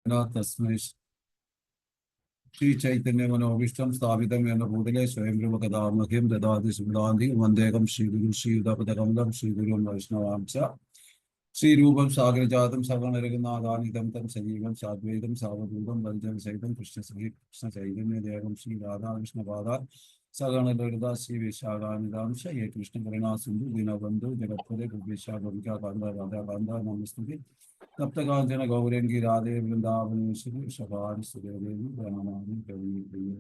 तस्मै श्री चैतन्य मनोभीष्टं स्थापितं येन भूतले स्वयं रूपकथामह्यं ददाति सुदान्ति वन्देकं श्रीगुरुं श्रीयुतपदकमलं श्रीगुरुं वैष्णवां च श्रीरूपं सागरजातं सगणरघुनाथानितं तं सजीवं साद्वैतं सावधूतं वरिजनसहितं कृष्णचैतन्यदेवं श्रीराधाकृष्णपादा सगणललिता श्रीविशाखानिधां च ये कृष्णकरुणासिन्धु दीनबन्धु जगत्पते गोपीशा गोपिका कान्ता राधा कान्ता नमस्तुते सप्तकांचन गौरंगी राधे वृंदावनेश्वरी शबान सुदेवी प्रणमामि कवि प्रिय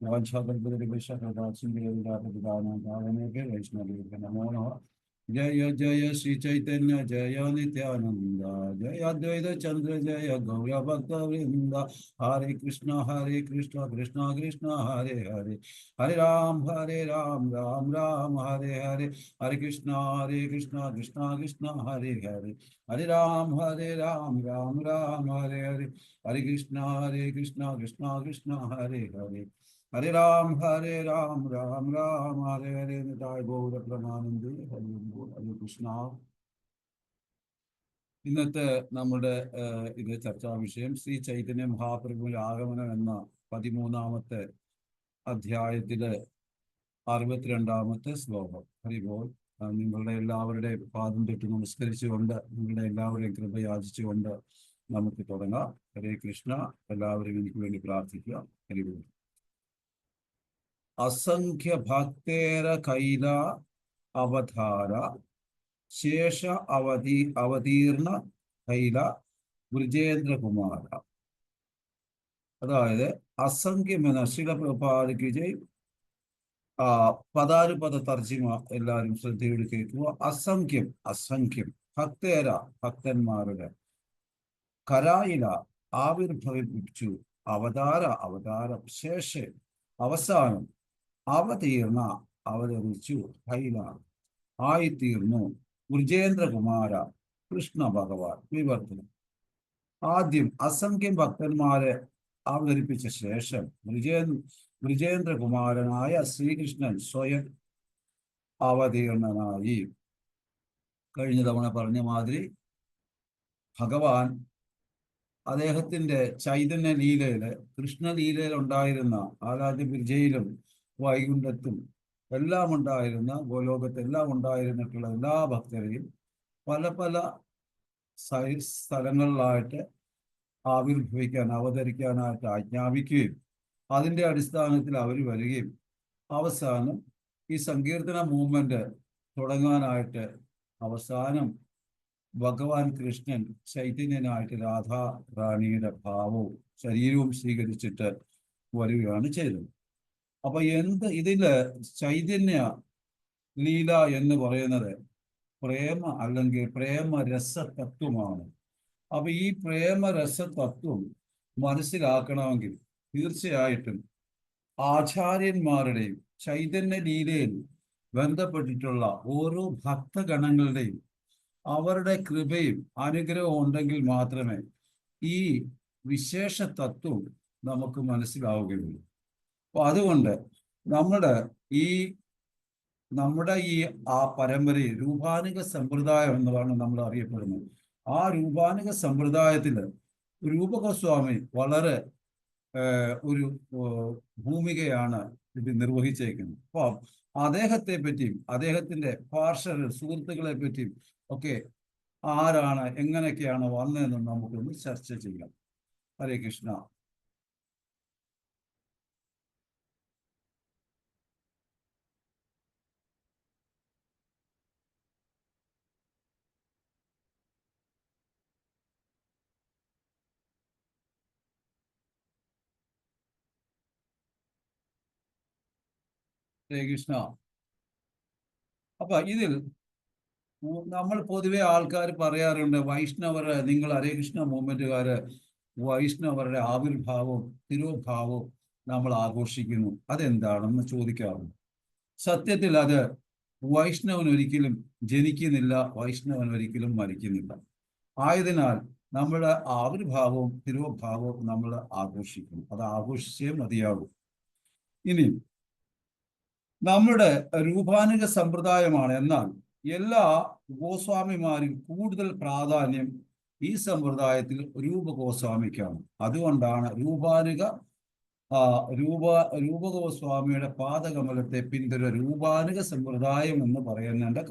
वांछाकल्पतरुभ्यश्च कृपासिन्धुर्यविदापतिदानां वैष्णवेभ्यो नमो नमः। जय जय श्री चैतन्य जय नित्यानंद जय अद्वैत चंद्र जय गौर भक्त वृंद हरे कृष्ण कृष्ण कृष्ण हरे हरे हरे राम राम राम हरे हरे हरे कृष्ण कृष्ण कृष्ण हरे हरे हरे राम राम राम हरे हरे हरे कृष्ण कृष्ण कृष्ण हरे हरे हरे राम राम राम हरे हरे निताय गौर प्रमानंदे हरे കൃഷ്ണ. ഇന്നത്തെ നമ്മുടെ ഇത് ചർച്ചാ വിഷയം ശ്രീ ചൈതന്യ മഹാപ്രഭുവിന്റെ ആഗമനം എന്ന 13-ാമത്തെ അധ്യായത്തിലെ 62-ാമത്തെ ശ്ലോകം. ഹരിബോൾ. നിങ്ങളുടെ എല്ലാവരുടെ പാദം തൊട്ട് നമസ്കരിച്ചുകൊണ്ട് നിങ്ങളുടെ എല്ലാവരുടെയും കൃപ യാചിച്ചുകൊണ്ട് നമുക്ക് തുടങ്ങാം. ഹരേ കൃഷ്ണ. എല്ലാവരും എനിക്ക് വേണ്ടി പ്രാർത്ഥിക്കുക. ഹരിബോൾ. അസംഖ്യ ഭക്തേര കൈല അവതാര ശേഷ അവതീർണ കൈല ബ്രിജേന്ദ്രകുമാര. അതായത് അസംഖ്യം എന്ന ശിലപ്രപാദിക്ക് പദാനുപദ തർജിമ എല്ലാവരും ശ്രദ്ധയോട് കേൾക്കുക. അസംഖ്യം ഭക്തേര ഭക്തന്മാരുടെ കരായില ആവിർഭവിച്ചു അവതാരം ശേഷ അവസാനം അവതീർണ അവതരിച്ചു കൈല ആയിത്തീർന്നു ബ്രിജേന്ദ്രകുമാര കൃഷ്ണ ഭഗവാൻ. വിവർത്തനം. ആദ്യം അസംഖ്യം ഭക്തന്മാരെ അവതരിപ്പിച്ച ശേഷം ബ്രിജേന്ദ്രകുമാരനായ ശ്രീകൃഷ്ണൻ സ്വയം അവതീർണനായി. കഴിഞ്ഞ തവണ പറഞ്ഞ മാതിരി ഭഗവാൻ അദ്ദേഹത്തിന്റെ ചൈതന്യ ലീലയില് കൃഷ്ണലീലയിൽ ഉണ്ടായിരുന്ന ആരാധ്യ ബ്രിജയിലും വൈകുണ്ഠത്തും എല്ലാം ഉണ്ടായിരുന്ന ഗോലോകത്തെല്ലാം ഉണ്ടായിരുന്നിട്ടുള്ള എല്ലാ ഭക്തരെയും പല പല സ്ഥലങ്ങളിലായിട്ട് അവതരിക്കാനായിട്ട് ആജ്ഞാപിക്കുകയും അതിൻ്റെ അടിസ്ഥാനത്തിൽ അവർ വരികയും അവസാനം ഈ സങ്കീർത്തന മൂവ്മെന്റ് തുടങ്ങാനായിട്ട് അവസാനം ഭഗവാൻ കൃഷ്ണൻ ചൈതന്യനായിട്ട് രാധാ റാണിയുടെ ഭാവവും ശരീരവും സ്വീകരിച്ചിട്ട് വരികയാണ് ചെയ്തത്. അപ്പൊ ഇതില് ചൈതന്യ ലീല എന്ന് പറയുന്നത് പ്രേമ അല്ലെങ്കിൽ പ്രേമരസതത്വമാണ്. അപ്പൊ ഈ പ്രേമരസതത്വം മനസ്സിലാക്കണമെങ്കിൽ തീർച്ചയായിട്ടും ആചാര്യന്മാരുടെയും ചൈതന്യ ലീലയിൽ ബന്ധപ്പെട്ടിട്ടുള്ള ഓരോ ഭക്തഗണങ്ങളുടെയും അവരുടെ കൃപയും അനുഗ്രഹവും ഉണ്ടെങ്കിൽ മാത്രമേ ഈ വിശേഷ തത്വം നമുക്ക് മനസ്സിലാവുകയുള്ളൂ. അപ്പൊ അതുകൊണ്ട് നമ്മുടെ ഈ പരമ്പരയിൽ രൂപാനുക സമ്പ്രദായം എന്നതാണ് നമ്മൾ അറിയപ്പെടുന്നത്. ആ രൂപാനുക സമ്പ്രദായത്തില് രൂപകസ്വാമി വളരെ ഒരു ഭൂമികയാണ് ഇത് നിർവഹിച്ചേക്കുന്നത്. അപ്പൊ അദ്ദേഹത്തെ പറ്റിയും അദ്ദേഹത്തിന്റെ പാർശ്വ സുഹൃത്തുക്കളെ പറ്റിയും ഒക്കെ ആരാണ് എങ്ങനെയൊക്കെയാണ് വന്നതെന്ന് നമുക്കൊന്ന് ചർച്ച ചെയ്യാം. ഹരേ കൃഷ്ണ. ഹരേ കൃഷ്ണ. അപ്പൊ ഇതിൽ നമ്മൾ പൊതുവെ ആൾക്കാർ പറയാറുണ്ട്, നിങ്ങൾ ഹരേ കൃഷ്ണ മൂവ്മെന്റുകാര് വൈഷ്ണവരുടെ ആവിർഭാവവും തിരോഭാവവും നമ്മൾ ആഘോഷിക്കുന്നു, അതെന്താണെന്ന് ചോദിക്കാറുണ്ട്. സത്യത്തിൽ അത് വൈഷ്ണവൻ ഒരിക്കലും ജനിക്കുന്നില്ല, വൈഷ്ണവൻ ഒരിക്കലും മരിക്കുന്നില്ല. ആയതിനാൽ നമ്മുടെ ആവിർഭാവവും തിരോഭാവവും നമ്മൾ ആഘോഷിക്കുന്നു. അത് ആഘോഷിച്ചേ മതിയാകും. ഇനി നമ്മുടെ രൂപാനുക സമ്പ്രദായമാണ്. എന്നാൽ എല്ലാ ഗോസ്വാമിമാരും കൂടുതൽ പ്രാധാന്യം ഈ സമ്പ്രദായത്തിൽ രൂപഗോസ്വാമിക്കാണ്. അതുകൊണ്ടാണ് രൂപഗോസ്വാമിയുടെ പാദകമലത്തെ പിന്തുടരുക രൂപാനുക സമ്പ്രദായം എന്ന് പറയുന്നതിന്റെ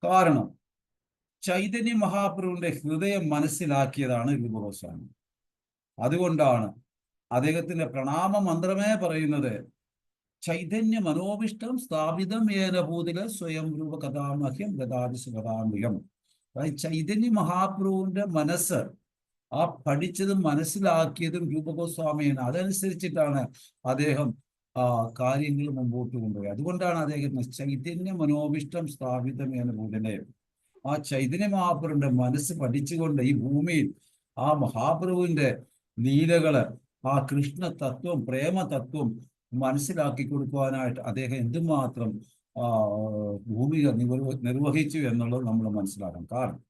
കാരണം ചൈതന്യ മഹാപ്രഭുവിന്റെ ഹൃദയം മനസ്സിലാക്കിയതാണ് രൂപഗോസ്വാമി. അതുകൊണ്ടാണ് അദ്ദേഹത്തിന്റെ പ്രണാമ മന്ത്രമേ പറയുന്നത് ചൈതന്യ മനോവിഷ്ടം സ്ഥാപിതം ഏന ഭൂതില സ്വയം രൂപ കഥാമഹ്യം ഗതാദിസുഖതാമികം. അതായത് ചൈതന്യ മഹാപ്രഭുവിന്റെ മനസ്സ് ആ പഠിച്ചതും മനസ്സിലാക്കിയതും രൂപഗോസ്വാമിയാണ്. അതനുസരിച്ചിട്ടാണ് അദ്ദേഹം കാര്യങ്ങൾ മുമ്പോട്ട് കൊണ്ടുപോയി. അതുകൊണ്ടാണ് അദ്ദേഹം ചൈതന്യ മനോവിഷ്ടം സ്ഥാപിതം ഏന ഭൂതിലെ ആ ചൈതന്യ മഹാപ്രഭുവിന്റെ മനസ്സ് പഠിച്ചുകൊണ്ട് ഈ ഭൂമിയിൽ ആ മഹാപ്രഭുവിന്റെ ലീലകള്, ആ കൃഷ്ണ തത്വം, പ്രേമ തത്വം മനസ്സിലാക്കി കൊടുക്കുവാനായിട്ട് അദ്ദേഹം എന്തുമാത്രം ഭൂമിക നിർവഹിച്ചു എന്നുള്ളത് നമ്മൾ മനസ്സിലാക്കണം. കാരണം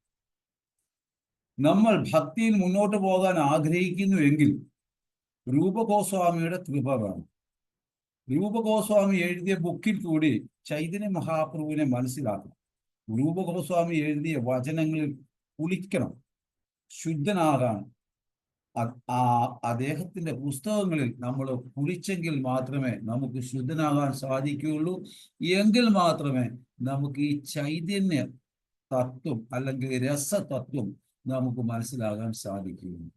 നമ്മൾ ഭക്തിയിൽ മുന്നോട്ട് പോകാൻ ആഗ്രഹിക്കുന്നുവെങ്കിൽ രൂപഗോസ്വാമിയുടെ കൃപ വേണം. രൂപഗോസ്വാമി എഴുതിയ ബുക്കിൽ കൂടി ചൈതന്യ മഹാപ്രഭുവിനെ മനസ്സിലാക്കണം. രൂപഗോസ്വാമി എഴുതിയ വചനങ്ങളിൽ കുളിക്കണം, ശുദ്ധനാകാൻ അദ്ദേഹത്തിന്റെ പുസ്തകങ്ങളിൽ നമ്മൾ കുളിച്ചെങ്കിൽ മാത്രമേ നമുക്ക് ശുദ്ധനാകാൻ സാധിക്കുകയുള്ളൂ. എങ്കിൽ മാത്രമേ നമുക്ക് ഈ ചൈതന്യ തത്വം അല്ലെങ്കിൽ രസതത്വം നമുക്ക് മനസ്സിലാകാൻ സാധിക്കുകയുള്ളൂ.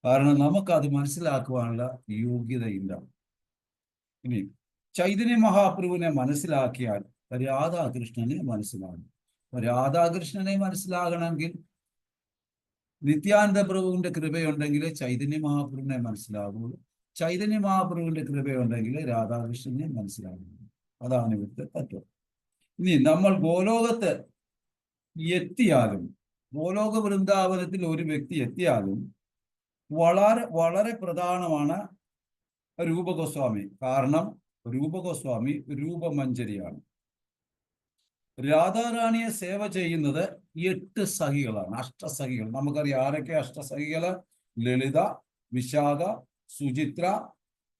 കാരണം നമുക്കത് മനസ്സിലാക്കുവാനുള്ള യോഗ്യതയില്ല. ഇനി ചൈതന്യ മഹാപ്രഭുവിനെ മനസ്സിലാക്കിയാൽ രാധാകൃഷ്ണനെ മനസ്സിലാകും. രാധാകൃഷ്ണനെ മനസ്സിലാകണമെങ്കിൽ നിത്യാനന്ദ പ്രഭുവിന്റെ കൃപയുണ്ടെങ്കിൽ ചൈതന്യ മഹാപ്രഭുവിനെ മനസ്സിലാകുള്ളൂ. ചൈതന്യ മഹാപ്രഭുവിന്റെ കൃപയുണ്ടെങ്കിൽ രാധാകൃഷ്ണനെ മനസ്സിലാകുള്ളൂ. അതാണ് ഇവിടുത്തെ തത്വം. ഇനി നമ്മൾ ഗോലോകത്ത് എത്തിയാലും, ഗോലോക വൃന്ദാവനത്തിൽ ഒരു വ്യക്തി എത്തിയാലും വളരെ വളരെ പ്രധാനമാണ് രൂപഗോസ്വാമി. കാരണം രൂപഗോസ്വാമി രൂപമഞ്ജരിയാണ്. രാധാറാണിയെ സേവ ചെയ്യുന്നത് 8 സഖികളാണ്, അഷ്ടസഖികൾ. നമുക്കറിയാം ആരൊക്കെ അഷ്ടസഖികള്: ലളിത, വിശാഖ, സുചിത്ര,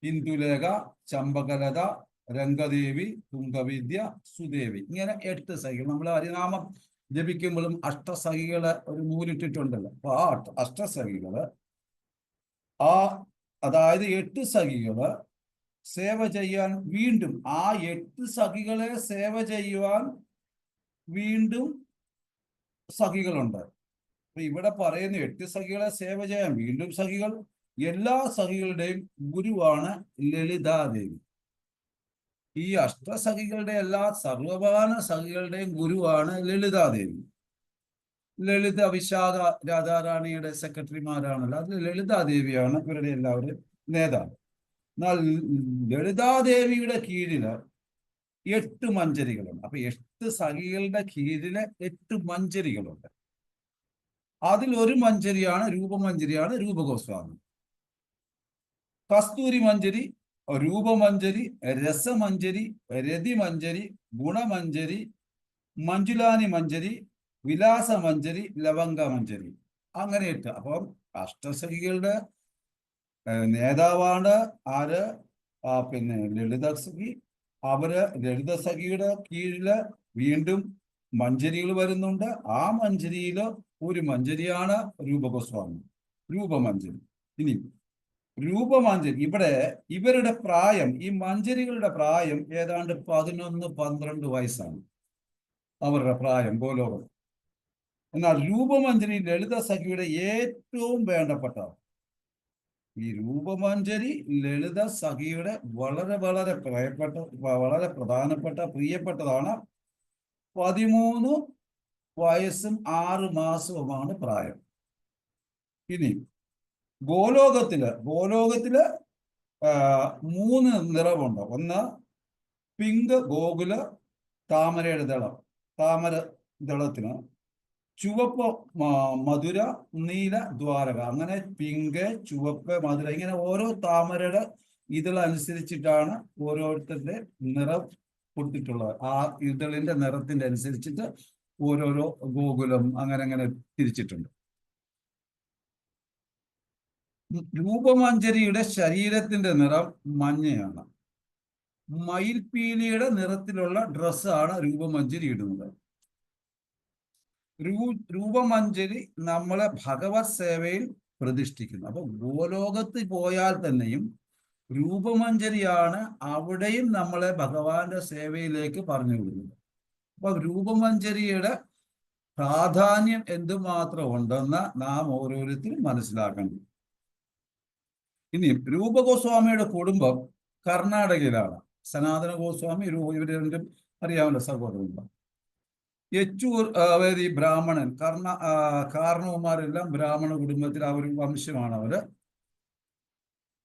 ഇന്ദുലേഖ, ചമ്പകലത, രംഗദേവി, തുംഗവിദ്യ, സുദേവി. ഇങ്ങനെ 8 സഖികൾ. നമ്മൾ ഹരിനാമം ജപിക്കുമ്പോഴും അഷ്ടസഖികള് ഒരു നൂലിട്ടിട്ടുണ്ടല്ലോ. അപ്പൊ ആ അഷ്ടസഖികള് അതായത് 8 സഖികള് സേവ ചെയ്യാൻ വീണ്ടും ആ 8 സഖികളെ സേവ ചെയ്യുവാൻ വീണ്ടും സഖികളുണ്ട്. അപ്പൊ ഇവിടെ പറയുന്ന 8 സഖികളെ സേവ ചെയ്യാൻ വീണ്ടും സഖികൾ. എല്ലാ സഖികളുടെയും ഗുരുവാണ് ലളിതാദേവി. ഈ അഷ്ടസഖികളുടെ എല്ലാ സർവപാന സഖികളുടെയും ഗുരുവാണ് ലളിതാദേവി. ലളിത, വിശാഖ രാധാറാണിയുടെ സെക്രട്ടറിമാരാണല്ലോ. അത് ലളിതാദേവിയാണ് ഇവരുടെ എല്ലാവരും നേതാവ്. എന്നാൽ ലളിതാദേവിയുടെ കീഴില് 8 മഞ്ജരികളുണ്ട്. അപ്പൊ 8 സഖികളുടെ കീഴില് 8 മഞ്ജരികളുണ്ട്. അതിൽ ഒരു മഞ്ജരിയാണ് രൂപമഞ്ജരിയാണ് രൂപഗോസ്വാമി. കസ്തൂരി മഞ്ജരി, രൂപമഞ്ജരി, രസമഞ്ജരി, രതിമഞ്ജരി, ഗുണമഞ്ജരി, മഞ്ജുലാനി മഞ്ജരി, വിലാസമഞ്ജരി, ലവംഗമഞ്ജരി, അങ്ങനെ 8. അപ്പം അഷ്ടസഖികളുടെ നേതാവാണ് ആര്? പിന്നെ ലളിത സഖി. അവര് ലളിത സഖിയുടെ കീഴില് വീണ്ടും മഞ്ജരികൾ വരുന്നുണ്ട്. ആ മഞ്ജരിയില് ഒരു മഞ്ജരിയാണ് രൂപഗോസ്വാമി, രൂപമഞ്ജരി. ഇനി രൂപമഞ്ജരി, ഇവിടെ ഇവരുടെ പ്രായം, ഈ മഞ്ജരികളുടെ പ്രായം ഏതാണ്ട് 11-12 വയസ്സാണ് അവരുടെ പ്രായം ഗോലോകം. എന്നാൽ രൂപമഞ്ജരി ലളിത സഖിയുടെ ഏറ്റവും വേണ്ടപ്പെട്ട ഈ രൂപമഞ്ജരി ലളിത സഖിയുടെ വളരെ വളരെ വളരെ പ്രധാനപ്പെട്ട പ്രിയപ്പെട്ടതാണ്. 13 വയസ്സും 6 മാസവുമാണ് പ്രായം. ഇനി ഗോലോകത്തില് 3 നിറമുണ്ട്. ഒന്ന് പിങ്ക് ഗോകുല്, താമരയുടെ ദളം, താമര ദളത്തിന് ചുവപ്പ് മധുര, നീല ദ്വാരക. അങ്ങനെ പിങ്ക്, ചുവപ്പ്, മധുര, ഇങ്ങനെ ഓരോ താമരയുടെ ഇതളനുസരിച്ചിട്ടാണ് ഓരോരുത്തരുടെ നിറം കൊടുത്തിട്ടുള്ളത്. ആ ഇതളിന്റെ നിറത്തിന്റെ അനുസരിച്ചിട്ട് ഓരോരോ ഗോകുലം അങ്ങനെ തിരിച്ചിട്ടുണ്ട്. രൂപമഞ്ജരിയുടെ ശരീരത്തിന്റെ നിറം മഞ്ഞയാണ്. മയിൽപീലിയുടെ നിറത്തിലുള്ള ഡ്രസ്സാണ് രൂപമഞ്ജരി ഇടുന്നത്. രൂപമഞ്ജരി നമ്മളെ ഭഗവത് സേവയിൽ പ്രതിഷ്ഠിക്കുന്നു. അപ്പൊ ഗോലോകത്ത് പോയാൽ തന്നെയും രൂപമഞ്ജരിയാണ് അവിടെയും നമ്മളെ ഭഗവാന്റെ സേവയിലേക്ക് പറഞ്ഞു വിടുന്നത്. അപ്പൊ രൂപമഞ്ജരിയുടെ പ്രാധാന്യം എന്തുമാത്രം ഉണ്ടെന്ന് നാം ഓരോരുത്തരും മനസ്സിലാക്കണം. ഇനി രൂപഗോസ്വാമിയുടെ കുടുംബം കർണാടകയിലാണ്. സനാതന ഗോസ്വാമി, ഇവർ രണ്ടും അറിയാമല്ലോ, സഹോദരന്മാർ. യെച്ചൂർ ഈ ബ്രാഹ്മണൻ, കാരണവന്മാരെല്ലാം ബ്രാഹ്മണ കുടുംബത്തിൽ അവർ വംശമാണ്. അവര്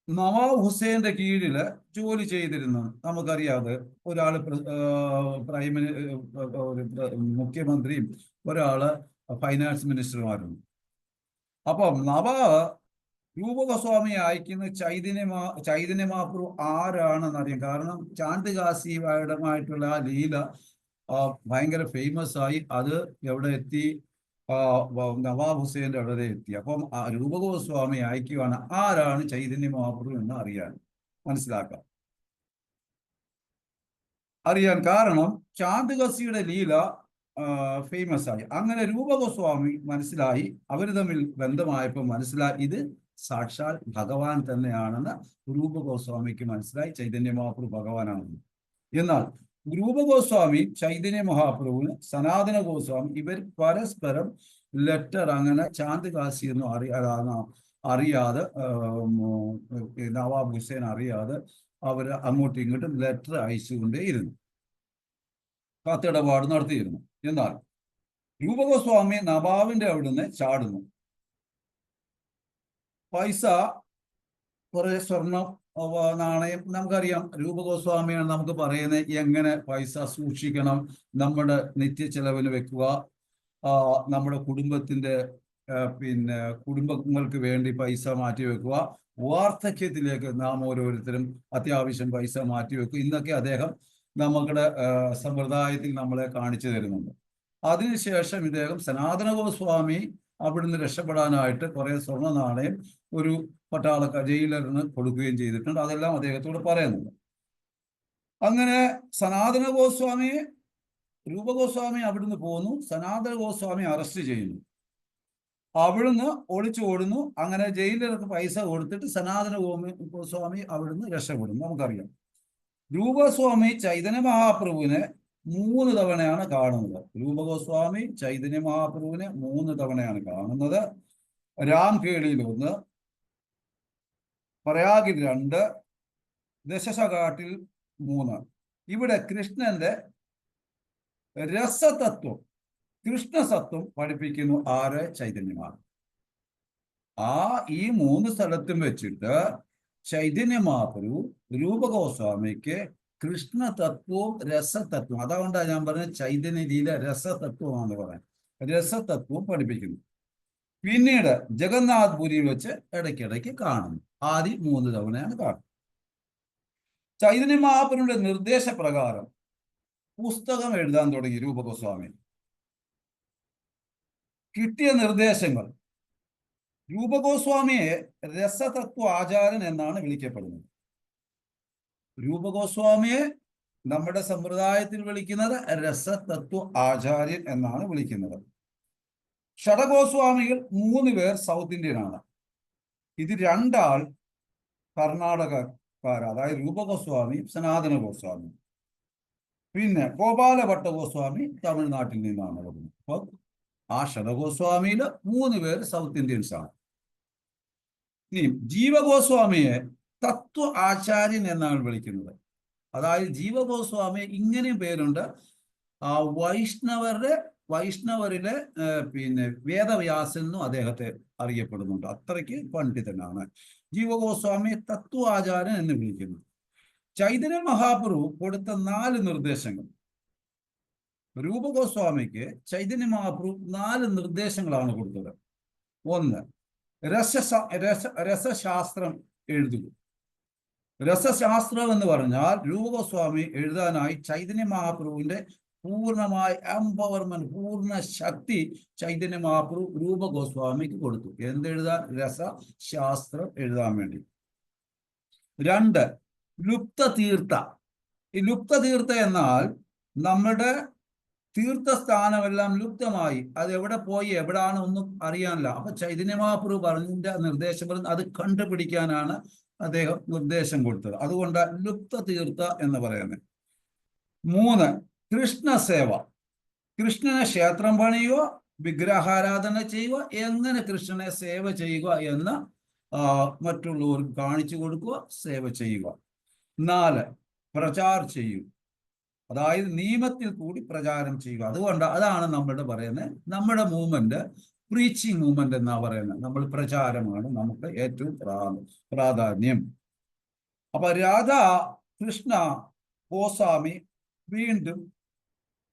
നവാബ് ഹുസൈന്റെ കീഴില് ജോലി ചെയ്തിരുന്നു. നമുക്കറിയാതെ ഒരാള് മുഖ്യമന്ത്രിയും ഒരാള് ഫൈനാൻസ് മിനിസ്റ്ററുമാരുണ്ട്. അപ്പം നവാബ് രൂപഗോസ്വാമിയെ അയക്കുന്ന ചൈതന്യ മഹാപ്രഭു ആരാണെന്നറിയാം. കാരണം ചാണ്ഡകാസിയുമായിട്ടുള്ള ആ ലീല ഭയങ്കര ഫേമസ് ആയി. അത് എവിടെ എത്തി? നവാബ് ഹുസൈന്റെ അവിടെ എത്തി. അപ്പം രൂപഗോസ്വാമി അയക്കുകയാണ് ആരാണ് ചൈതന്യ മഹാപ്രഭു എന്ന് മനസ്സിലാക്കാം. കാരണം ചാണ്ഡകാസിയുടെ ലീല ഫേമസ് ആയി. അങ്ങനെ രൂപഗോസ്വാമി മനസ്സിലായി, അവർ തമ്മിൽ ബന്ധമായപ്പോൾ മനസ്സിലായി ഇത് സാക്ഷാൽ ഭഗവാൻ തന്നെയാണെന്ന് രൂപഗോസ്വാമിക്ക് മനസ്സിലായി, ചൈതന്യ മഹാപ്രഭു ഭഗവാനാണെന്ന്. എന്നാൽ രൂപഗോസ്വാമി ചൈതന്യ മഹാപ്രഭുവിന് സനാതന ഗോസ്വാമി ഇവർ പരസ്പരം ലെറ്റർ, അങ്ങനെ ചാണ്ഡകാസി ഒന്നും അറിയാതെ നവാബ് ഹുസൈൻ അറിയാതെ അവർ അങ്ങോട്ടും ഇങ്ങോട്ടും ലെറ്റർ അയച്ചുകൊണ്ടേയിരുന്നു, കത്തിടപാട് നടത്തിയിരുന്നു. എന്നാൽ രൂപഗോസ്വാമി നവാബിന്റെ അവിടുന്ന് ചാടുന്നു. പൈസ, കുറെ സ്വർണം, നാണയം. നമുക്കറിയാം രൂപഗോസ്വാമിയാണ് നമുക്ക് പറയുന്നത് എങ്ങനെ പൈസ സൂക്ഷിക്കണം, നമ്മുടെ നിത്യ ചെലവിന് വെക്കുക, നമ്മുടെ കുടുംബത്തിന്റെ കുടുംബങ്ങൾക്ക് വേണ്ടി പൈസ മാറ്റി വെക്കുക, വാർദ്ധക്യത്തിലേക്ക് നാം ഓരോരുത്തരും അത്യാവശ്യം പൈസ മാറ്റി വെക്കുക. ഇന്നൊക്കെ അദ്ദേഹം നമ്മുടെ സമ്പ്രദായത്തിൽ നമ്മളെ കാണിച്ചു തരുന്നുണ്ട്. അതിനുശേഷം ഇദ്ദേഹം സനാതന ഗോസ്വാമി അവിടുന്ന് രക്ഷപ്പെടാനായിട്ട് കുറെ സ്വർണ്ണ നാണയം ഒരു ജയിലറിന് കൊടുക്കുകയും ചെയ്തിട്ടുണ്ട്. അതെല്ലാം അദ്ദേഹത്തോട് പറയുന്നുണ്ട്. അങ്ങനെ സനാതന ഗോസ്വാമി, രൂപഗോസ്വാമി അവിടുന്ന് പോന്നു. സനാതന ഗോസ്വാമി അറസ്റ്റ് ചെയ്യുന്നു. അവിടുന്ന് ഒളിച്ചു ഓടുന്നു. അങ്ങനെ ജയിലർക്ക് പൈസ കൊടുത്തിട്ട് സനാതന ഗോസ്വാമി അവിടുന്ന് രക്ഷപ്പെടുന്നു. നമുക്കറിയാം രൂപഗോസ്വാമി ചൈതന്യ മഹാപ്രഭുവിനെ 3 തവണയാണ് കാണുന്നത്. രൂപഗോസ്വാമി ചൈതന്യ മഹാപ്രഭുവിനെ 3 തവണയാണ് കാണുന്നത്. രാംഖേളിയിൽ 1, പ്രയാഗിൽ 2, ദശസഘാട്ടിൽ 3. ഇവിടെ കൃഷ്ണന്റെ രസതത്വം, കൃഷ്ണസത്വം പഠിപ്പിക്കുന്നു ആര്? ചൈതന്യമാണ്. ഈ 3 സ്ഥലത്തും വെച്ചിട്ട് ചൈതന്യ മഹാപ്രഭു രൂപഗോസ്വാമിക്ക് കൃഷ്ണതത്വവും രസതത്വവും, അതുകൊണ്ടാണ് ഞാൻ പറഞ്ഞത് ചൈതന്യ ലീല രസതത്വമാണെന്ന് പറയാൻ, രസതത്വവും പഠിപ്പിക്കുന്നു. പിന്നീട് ജഗന്നാഥ്പുരിയിൽ വെച്ച് ഇടയ്ക്കിടയ്ക്ക് കാണുന്നു. ആദ്യം 3 തവണയാണ് കാണുന്നത്. ചൈതന്യ മഹാപ്രഭുവിന്റെ നിർദ്ദേശപ്രകാരം പുസ്തകം എഴുതാൻ തുടങ്ങി രൂപഗോസ്വാമി. കിട്ടിയ നിർദ്ദേശങ്ങൾ, രൂപഗോസ്വാമിയെ രസതത്വ ആചാര്യൻ എന്നാണ് വിളിക്കപ്പെടുന്നത്. രൂപഗോസ്വാമിയെ നമ്മുടെ സമ്പ്രദായത്തിൽ വിളിക്കുന്നത് രസതത്വ ആചാര്യൻ എന്നാണ് വിളിക്കുന്നത്. ഷഡഗോസ്വാമികൾ 3 പേർ സൗത്ത് ഇന്ത്യനാണ്. ഇത് 2 ആൾ കർണാടകക്കാർ, അതായത് രൂപഗോസ്വാമി, സനാതന ഗോസ്വാമി. പിന്നെ ഗോപാലഭട്ട ഗോസ്വാമി തമിഴ്നാട്ടിൽ നിന്നാണ് വരുന്നത്. അപ്പോൾ ആ ഷഡഗോസ്വാമിയിൽ 3 പേർ സൗത്ത് ഇന്ത്യൻസ് ആണ്. ഇനി ജീവഗോസ്വാമിയെ തത്വ ആചാര്യൻ എന്നാണ് വിളിക്കുന്നത്. അതായത് ജീവഗോസ്വാമി ഇങ്ങനെയും പേരുണ്ട്. വൈഷ്ണവരിലെ വേദവ്യാസൻ എന്നും അദ്ദേഹത്തെ അറിയപ്പെടുന്നുണ്ട്. അത്രയ്ക്ക് പണ്ഡിതനാണ്. ജീവഗോസ്വാമി തത്വാചാര്യൻ എന്ന് വിളിക്കുന്നു. ചൈതന്യ മഹാപ്രഭു കൊടുത്ത 4 നിർദ്ദേശങ്ങൾ, രൂപഗോസ്വാമിക്ക് ചൈതന്യ മഹാപ്രഭു 4 നിർദ്ദേശങ്ങളാണ് കൊടുത്തത്. 1, രസശാസ്ത്രം എഴുതുക. രസശാസ്ത്രം എന്ന് പറഞ്ഞാൽ രൂപഗോസ്വാമി എഴുതാനായി ചൈതന്യ മഹാപ്രഭുവിന്റെ പൂർണ്ണമായ എംപവർമെന്റ്, പൂർണ്ണ ശക്തി ചൈതന്യ മഹാപ്രഭു രൂപഗോസ്വാമിക്ക് കൊടുത്തു. എന്തെഴുതാൻ? രസശാസ്ത്രം എഴുതാൻ വേണ്ടി. 2, ലുപ്തതീർത്ഥ. ഈ ലുപ്തതീർത്ഥ എന്നാൽ നമ്മുടെ തീർത്ഥസ്ഥാനമെല്ലാം ലുപ്തമായി. അത് എവിടെ പോയി എവിടാണ് ഒന്നും അറിയാനില്ല. അപ്പൊ ചൈതന്യ മഹാപ്രഭു പറഞ്ഞ നിർദ്ദേശം അത് കണ്ടുപിടിക്കാനാണ് അദ്ദേഹം നിർദ്ദേശം കൊടുത്തത്. അതുകൊണ്ട് ലുപ്ത തീർത്ഥ എന്ന് പറയുന്നത്. 3, കൃഷ്ണസേവ. കൃഷ്ണനെ ക്ഷേത്രം പണിയുക, വിഗ്രഹാരാധന ചെയ്യുക, എങ്ങനെ കൃഷ്ണനെ സേവ ചെയ്യുക എന്ന് മറ്റുള്ളവർക്ക് കാണിച്ചു കൊടുക്കുക, സേവ ചെയ്യുക. 4, പ്രചാർ ചെയ്യും. അതായത് നിയമത്തിൽ കൂടി പ്രചാരം ചെയ്യുക. അതുകൊണ്ട് അതാണ് നമ്മളുടെ പറയുന്നത്, നമ്മുടെ മൂവ്മെന്റ് പ്രീച്ചിങ് മൂവ്മെന്റ് എന്നാ പറയുന്നത്. നമ്മൾ പ്രചാരമാണ് നമുക്ക് ഏറ്റവും പ്രാധാന്യം. അപ്പൊ രാധാ കൃഷ്ണ ഗോസ്വാമി വീണ്ടും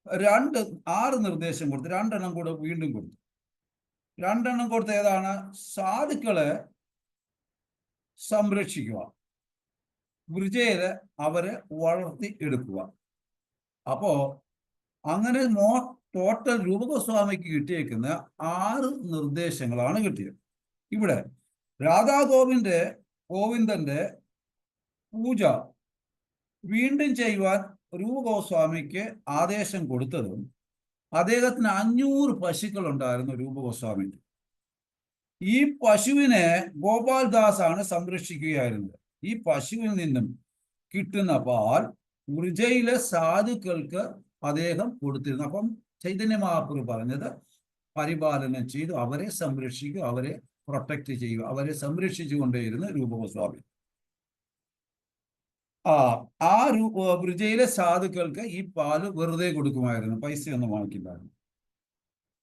6 നിർദ്ദേശം കൊടുത്തു. 2 എണ്ണം കൂടെ വീണ്ടും കൊടുത്തു. 2 എണ്ണം കൊടുത്ത ഏതാണ്? സാധുക്കളെ സംരക്ഷിക്കുക, വൃജയില് അവരെ വളർത്തി എടുക്കുക. അപ്പോ അങ്ങനെ ടോട്ടൽ രൂപഗോസ്വാമിക്ക് കിട്ടിയേക്കുന്ന 6 നിർദ്ദേശങ്ങളാണ് കിട്ടിയത്. ഇവിടെ രാധാ ഗോവിന്ദന്റെ പൂജ വീണ്ടും ചെയ്യുവാൻ രൂപഗോസ്വാമിക്ക് ആദേശം കൊടുത്തതും, അദ്ദേഹത്തിന് 500 പശുക്കൾ ഉണ്ടായിരുന്നു രൂപഗോസ്വാമിക്ക്. ഈ പശുവിനെ ഗോപാൽദാസ് ആണ് സംരക്ഷിക്കുകയായിരുന്നത്. ഈ പശുവിൽ നിന്നും കിട്ടുന്ന പാൽ വൃജയിലെ സാധുക്കൾക്ക് അദ്ദേഹം കൊടുത്തിരുന്നു. അപ്പം ചൈതന്യ മഹാപ്രഭു പറഞ്ഞത് പരിപാലനം ചെയ്തു അവരെ സംരക്ഷിക്കുക, അവരെ പ്രൊട്ടക്ട് ചെയ്യുക, അവരെ സംരക്ഷിച്ചു കൊണ്ടേയിരുന്നു രൂപഗോസ്വാമി. വൃജയിലെ സാധുക്കൾക്ക് ഈ പാല് വെറുതെ കൊടുക്കുമായിരുന്നു, പൈസയൊന്നും വാങ്ങിക്കില്ലായിരുന്നു.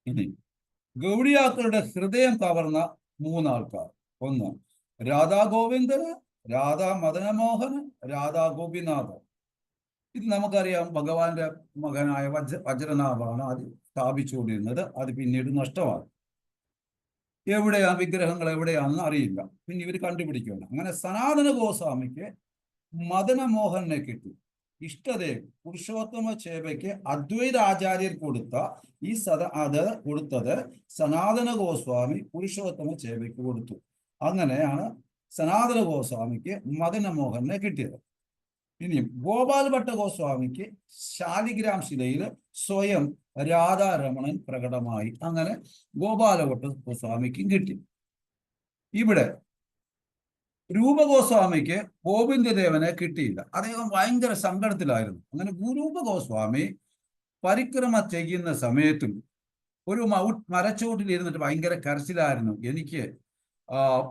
ഇനി ഗൗഡിയാക്കളുടെ ഹൃദയം കവർന്ന 3 ആൾക്കാർ. 1 രാധാ ഗോവിന്ദന്, രാധാ മദനമോഹന്, രാധാ ഗോപിനാഥ്. ഇത് നമുക്കറിയാം, ഭഗവാന്റെ മകനായ വജ്രനാഭാണ് അത് സ്ഥാപിച്ചുകൊണ്ടിരുന്നത്. അത് പിന്നീട് നഷ്ടമായി. എവിടെയാ വിഗ്രഹങ്ങൾ എവിടെയാണെന്ന് അറിയില്ല, പിന്നെ ഇവർ കണ്ടുപിടിക്കുകയാണ്. അങ്ങനെ സനാതന ഗോസ്വാമിക്ക് മദനമോഹനെ കിട്ടി. ഇഷ്ടദേവ് പുരുഷോത്തമ ചേവയ്ക്ക് അദ്വൈത ആചാര്യർ കൊടുത്ത അത് കൊടുത്തത് സനാതന ഗോസ്വാമി പുരുഷോത്തമ ചേവയ്ക്ക് കൊടുത്തു. അങ്ങനെയാണ് സനാതന ഗോസ്വാമിക്ക് മദനമോഹനെ കിട്ടിയത്. ഇനിയും ഗോപാൽ ഭട്ട ഗോസ്വാമിക്ക് ശാലിഗ്രാം ശിലയിൽ സ്വയം രാധാരമണൻ പ്രകടമായി. അങ്ങനെ ഗോപാലഭട്ട ഗോസ്വാമിക്കും കിട്ടി. ഇവിടെ രൂപഗോസ്വാമിക്ക് ഗോവിന്ദദേവനെ കിട്ടിയില്ല. അദ്ദേഹം ഭയങ്കര സങ്കടത്തിലായിരുന്നു. അങ്ങനെ രൂപഗോസ്വാമി പരിക്രമ ചെയ്യുന്ന സമയത്തും ഒരു മരച്ചോട്ടിൽ ഇരുന്നിട്ട് ഭയങ്കര കരച്ചിലായിരുന്നു. എനിക്ക്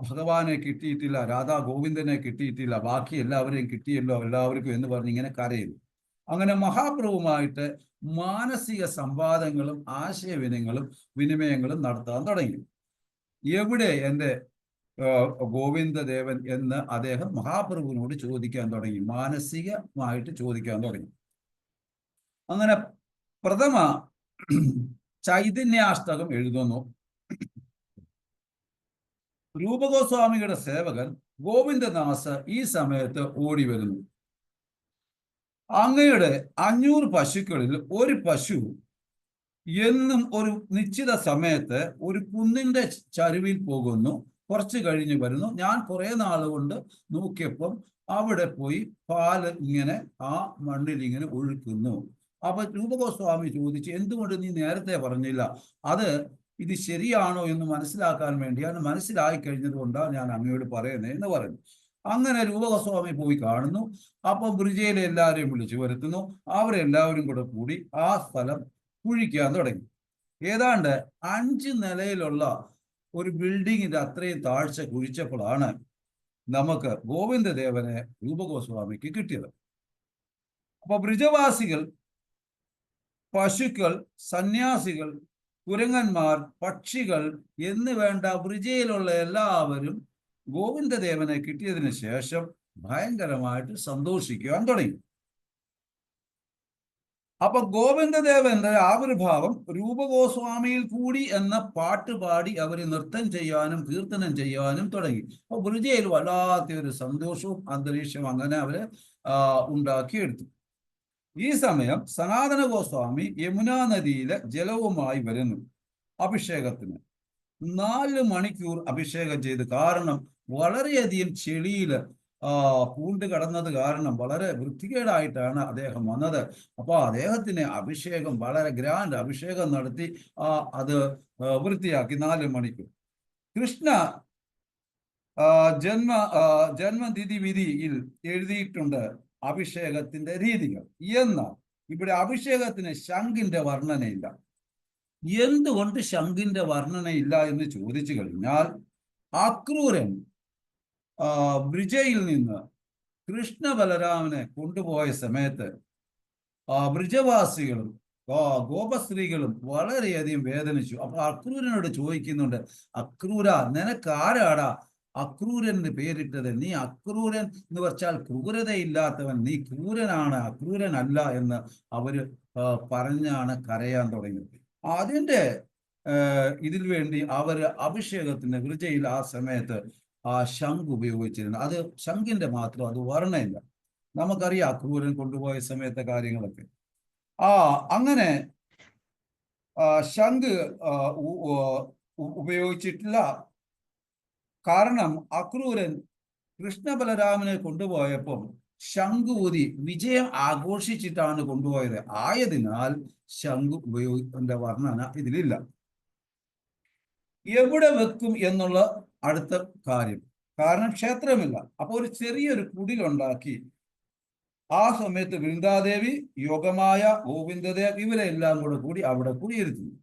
ഭഗവാനെ കിട്ടിയിട്ടില്ല, രാധാ ഗോവിന്ദനെ കിട്ടിയിട്ടില്ല, ബാക്കി എല്ലാവരെയും കിട്ടിയല്ലോ എല്ലാവർക്കും എന്ന് പറഞ്ഞ് ഇങ്ങനെ കരയുന്നു. അങ്ങനെ മഹാപ്രഭുവുമായിട്ട് മാനസിക സംവാദങ്ങളും വിനിമയങ്ങളും നടത്താൻ തുടങ്ങി. എവിടെ എൻ്റെ ഗോവിന്ദദേവൻ എന്ന് അദ്ദേഹം മഹാപ്രഭുവിനോട് ചോദിക്കാൻ തുടങ്ങി, മാനസികമായിട്ട് ചോദിക്കാൻ തുടങ്ങി. അങ്ങനെ പ്രഥമ ചൈതന്യാഷ്ടകം എഴുതുന്നു. രൂപഗോസ്വാമിയുടെ സേവകൻ ഗോവിന്ദദാസ് ഈ സമയത്ത് ഓടി വരുന്നു. അങ്ങയുടെ 500 പശുക്കളിൽ ഒരു പശു എന്നും ഒരു നിശ്ചിത സമയത്ത് ഒരു കുന്നിന്റെ ചരുവിൽ പോകുന്നു, കുറച്ച് കഴിഞ്ഞ് വരുന്നു. ഞാൻ കുറെ നാൾ കൊണ്ട് നോക്കിയപ്പം അവിടെ പോയി പാല് ഇങ്ങനെ ആ മണ്ണിൽ ഇങ്ങനെ ഒഴുക്കുന്നു. അപ്പൊ രൂപഗോസ്വാമി ചോദിച്ചു, എന്തുകൊണ്ട് നീ നേരത്തെ പറഞ്ഞില്ല? ഇത് ശരിയാണോ എന്ന് മനസ്സിലാക്കാൻ വേണ്ടിയാണ്, മനസ്സിലായി കഴിഞ്ഞത് കൊണ്ടാണ് ഞാൻ അങ്ങയോട് പറയുന്നത് എന്ന് പറഞ്ഞു. അങ്ങനെ രൂപഗോസ്വാമി പോയി കാണുന്നു. അപ്പൊ ബ്രിജയിലെ എല്ലാവരെയും വിളിച്ചു വരുത്തുന്നു. അവരെല്ലാവരും കൂടെ കൂടി ആ സ്ഥലം കുഴിക്കാൻ തുടങ്ങി. ഏതാണ്ട് 5 നിലയിലുള്ള ഒരു ബിൽഡിങ്ങിന്റെ അത്രയും താഴ്ച കുഴിച്ചപ്പോഴാണ് നമുക്ക് ഗോവിന്ദദേവനെ രൂപഗോസ്വാമിക്ക് കിട്ടിയത്. അപ്പൊ ബ്രിജവാസികൾ, പശുക്കൾ, സന്യാസികൾ, കുരങ്ങന്മാർ, പക്ഷികൾ എന്ന് വേണ്ട ബ്രിജയിലുള്ള എല്ലാവരും ഗോവിന്ദദേവനെ കിട്ടിയതിന് ശേഷം ഭയങ്കരമായിട്ട് സന്തോഷിക്കുവാൻ തുടങ്ങി. അപ്പൊ ഗോവിന്ദദേവന്റെ ആവിർഭാവം രൂപഗോസ്വാമിയിൽ കൂടി എന്ന പാട്ട് പാടി അവര് നൃത്തം ചെയ്യാനും കീർത്തനം ചെയ്യാനും തുടങ്ങി. അപ്പൊ ബ്രിജയിൽ വല്ലാത്തൊരു സന്തോഷവും അന്തരീക്ഷവും അങ്ങനെ അവര് ഉണ്ടാക്കിയെടുത്തു. ഈ സമയം സനാതന ഗോസ്വാമി യമുനാ നദിയിലെ ജലവുമായി വരുന്നു അഭിഷേകത്തിന്. 4 മണിക്കൂർ അഭിഷേകം ചെയ്തു. കാരണം വളരെയധികം ചെളിയില് പൂണ്ട് കടന്നത് കാരണം വളരെ വൃത്തികേടായിട്ടാണ് അദ്ദേഹം വന്നത്. അപ്പോൾ അദ്ദേഹത്തിന് അഭിഷേകം, വളരെ ഗ്രാൻഡ് അഭിഷേകം നടത്തി അത് വൃത്തിയാക്കി 4 മണിക്കൂർ. കൃഷ്ണ ജന്മ ജന്മതിഥി വിധിയിൽ എഴുതിയിട്ടുണ്ട് അഭിഷേകത്തിന്റെ രീതികൾ. എന്നാൽ ഇവിടെ അഭിഷേകത്തിന് ശംഖിന്റെ വർണ്ണനയില്ല. എന്തുകൊണ്ട് ശംഖിന്റെ വർണ്ണനയില്ല എന്ന് ചോദിച്ചു കഴിഞ്ഞാൽ, അക്രൂരൻ ബ്രിജയിൽ നിന്ന് കൃഷ്ണ ബലരാമനെ കൊണ്ടുപോയ സമയത്ത് ബ്രിജവാസികളും ഗോപസ്ത്രീകളും വളരെയധികം വേദനിച്ചു. അപ്പൊ അക്രൂരനോട് ചോദിക്കുന്നുണ്ട്, അക്രൂര, നിനക്കാരാടാ അക്രൂരന് പേരിട്ടത്? നീ അക്രൂരൻ എന്ന് വെച്ചാൽ ക്രൂരതയില്ലാത്തവൻ, നീ ക്രൂരനാണ്, അക്രൂരനല്ല എന്ന് അവര് പറഞ്ഞാണ് കരയാൻ തുടങ്ങിയത്. അതിന്റെ ഇതിൽ വേണ്ടി അവര് അഭിഷേകത്തിന്റെ വൃജയിൽ ആ സമയത്ത് ശംഖ് ഉപയോഗിച്ചിരുന്നു. അത് ശംഖിന്റെ മാത്രം, അത് വർണ്ണയില്ല. നമുക്കറിയാം അക്രൂരൻ കൊണ്ടുപോയ സമയത്തെ കാര്യങ്ങളൊക്കെ. അങ്ങനെ ശംഖ് ഉപയോഗിച്ചിട്ടില്ല. കാരണം അക്രൂരൻ കൃഷ്ണ ബലരാമനെ കൊണ്ടുപോയപ്പോൾ ശംഖ് ഊതി വിജയം ആഘോഷിച്ചിട്ടാണ് കൊണ്ടുപോയത്. ആയതിനാൽ ശംഖ് ഉപയോഗിക്കുന്ന വർണ്ണന ഇതിലില്ല. എവിടെ വെക്കും എന്നുള്ള അടുത്ത കാര്യം. കാരണം ക്ഷേത്രമില്ല. അപ്പോൾ ഒരു ചെറിയൊരു കുടിലുണ്ടാക്കി ആ സമയത്ത് വൃന്ദാദേവി, യോഗമായ, ഗോവിന്ദദേവ് ഇവരെല്ലാം കൂടി അവിടെ കുടിയിരുത്തുന്നു.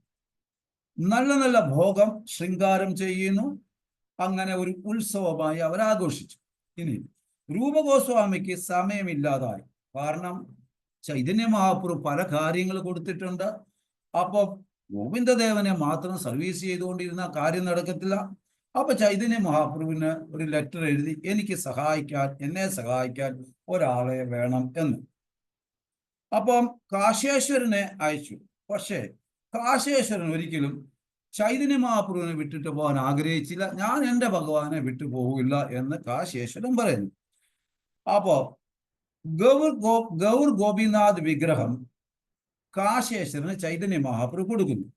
നല്ല നല്ല ഭോഗം ശൃംഗാരം ചെയ്യുന്നു. അങ്ങനെ ഒരു ഉത്സവമായി അവർ ആഘോഷിച്ചു. ഇനി രൂപഗോസ്വാമിക്ക് സമയമില്ലാതായി. കാരണം ചൈതന്യ മഹാപ്രഭു പല കാര്യങ്ങൾ കൊടുത്തിട്ടുണ്ട്. അപ്പൊ ഗോവിന്ദദേവനെ മാത്രം സർവീസ് ചെയ്തുകൊണ്ടിരുന്ന കാര്യം നടക്കത്തില്ല. അപ്പൊ ചൈതന്യ മഹാപ്രഭുവിന് ഒരു ലെറ്റർ എഴുതി, എനിക്ക് എന്നെ സഹായിക്കാൻ ഒരാളെ വേണം എന്ന്. അപ്പം കാശേശ്വരനെ അയച്ചു. പക്ഷേ കാശേശ്വരൻ ഒരിക്കലും ചൈതന്യ മഹാപ്രഭുവിനെ വിട്ടിട്ട് പോകാൻ ആഗ്രഹിച്ചില്ല. ഞാൻ എൻ്റെ ഭഗവാനെ വിട്ടു പോകില്ല എന്ന് കാശേശ്വരൻ പറയുന്നു. അപ്പോ ഗൗർ ഗോപിനാഥ് വിഗ്രഹം കാശേശ്വരന് ചൈതന്യ മഹാപ്രഭു കൊടുക്കുന്നു.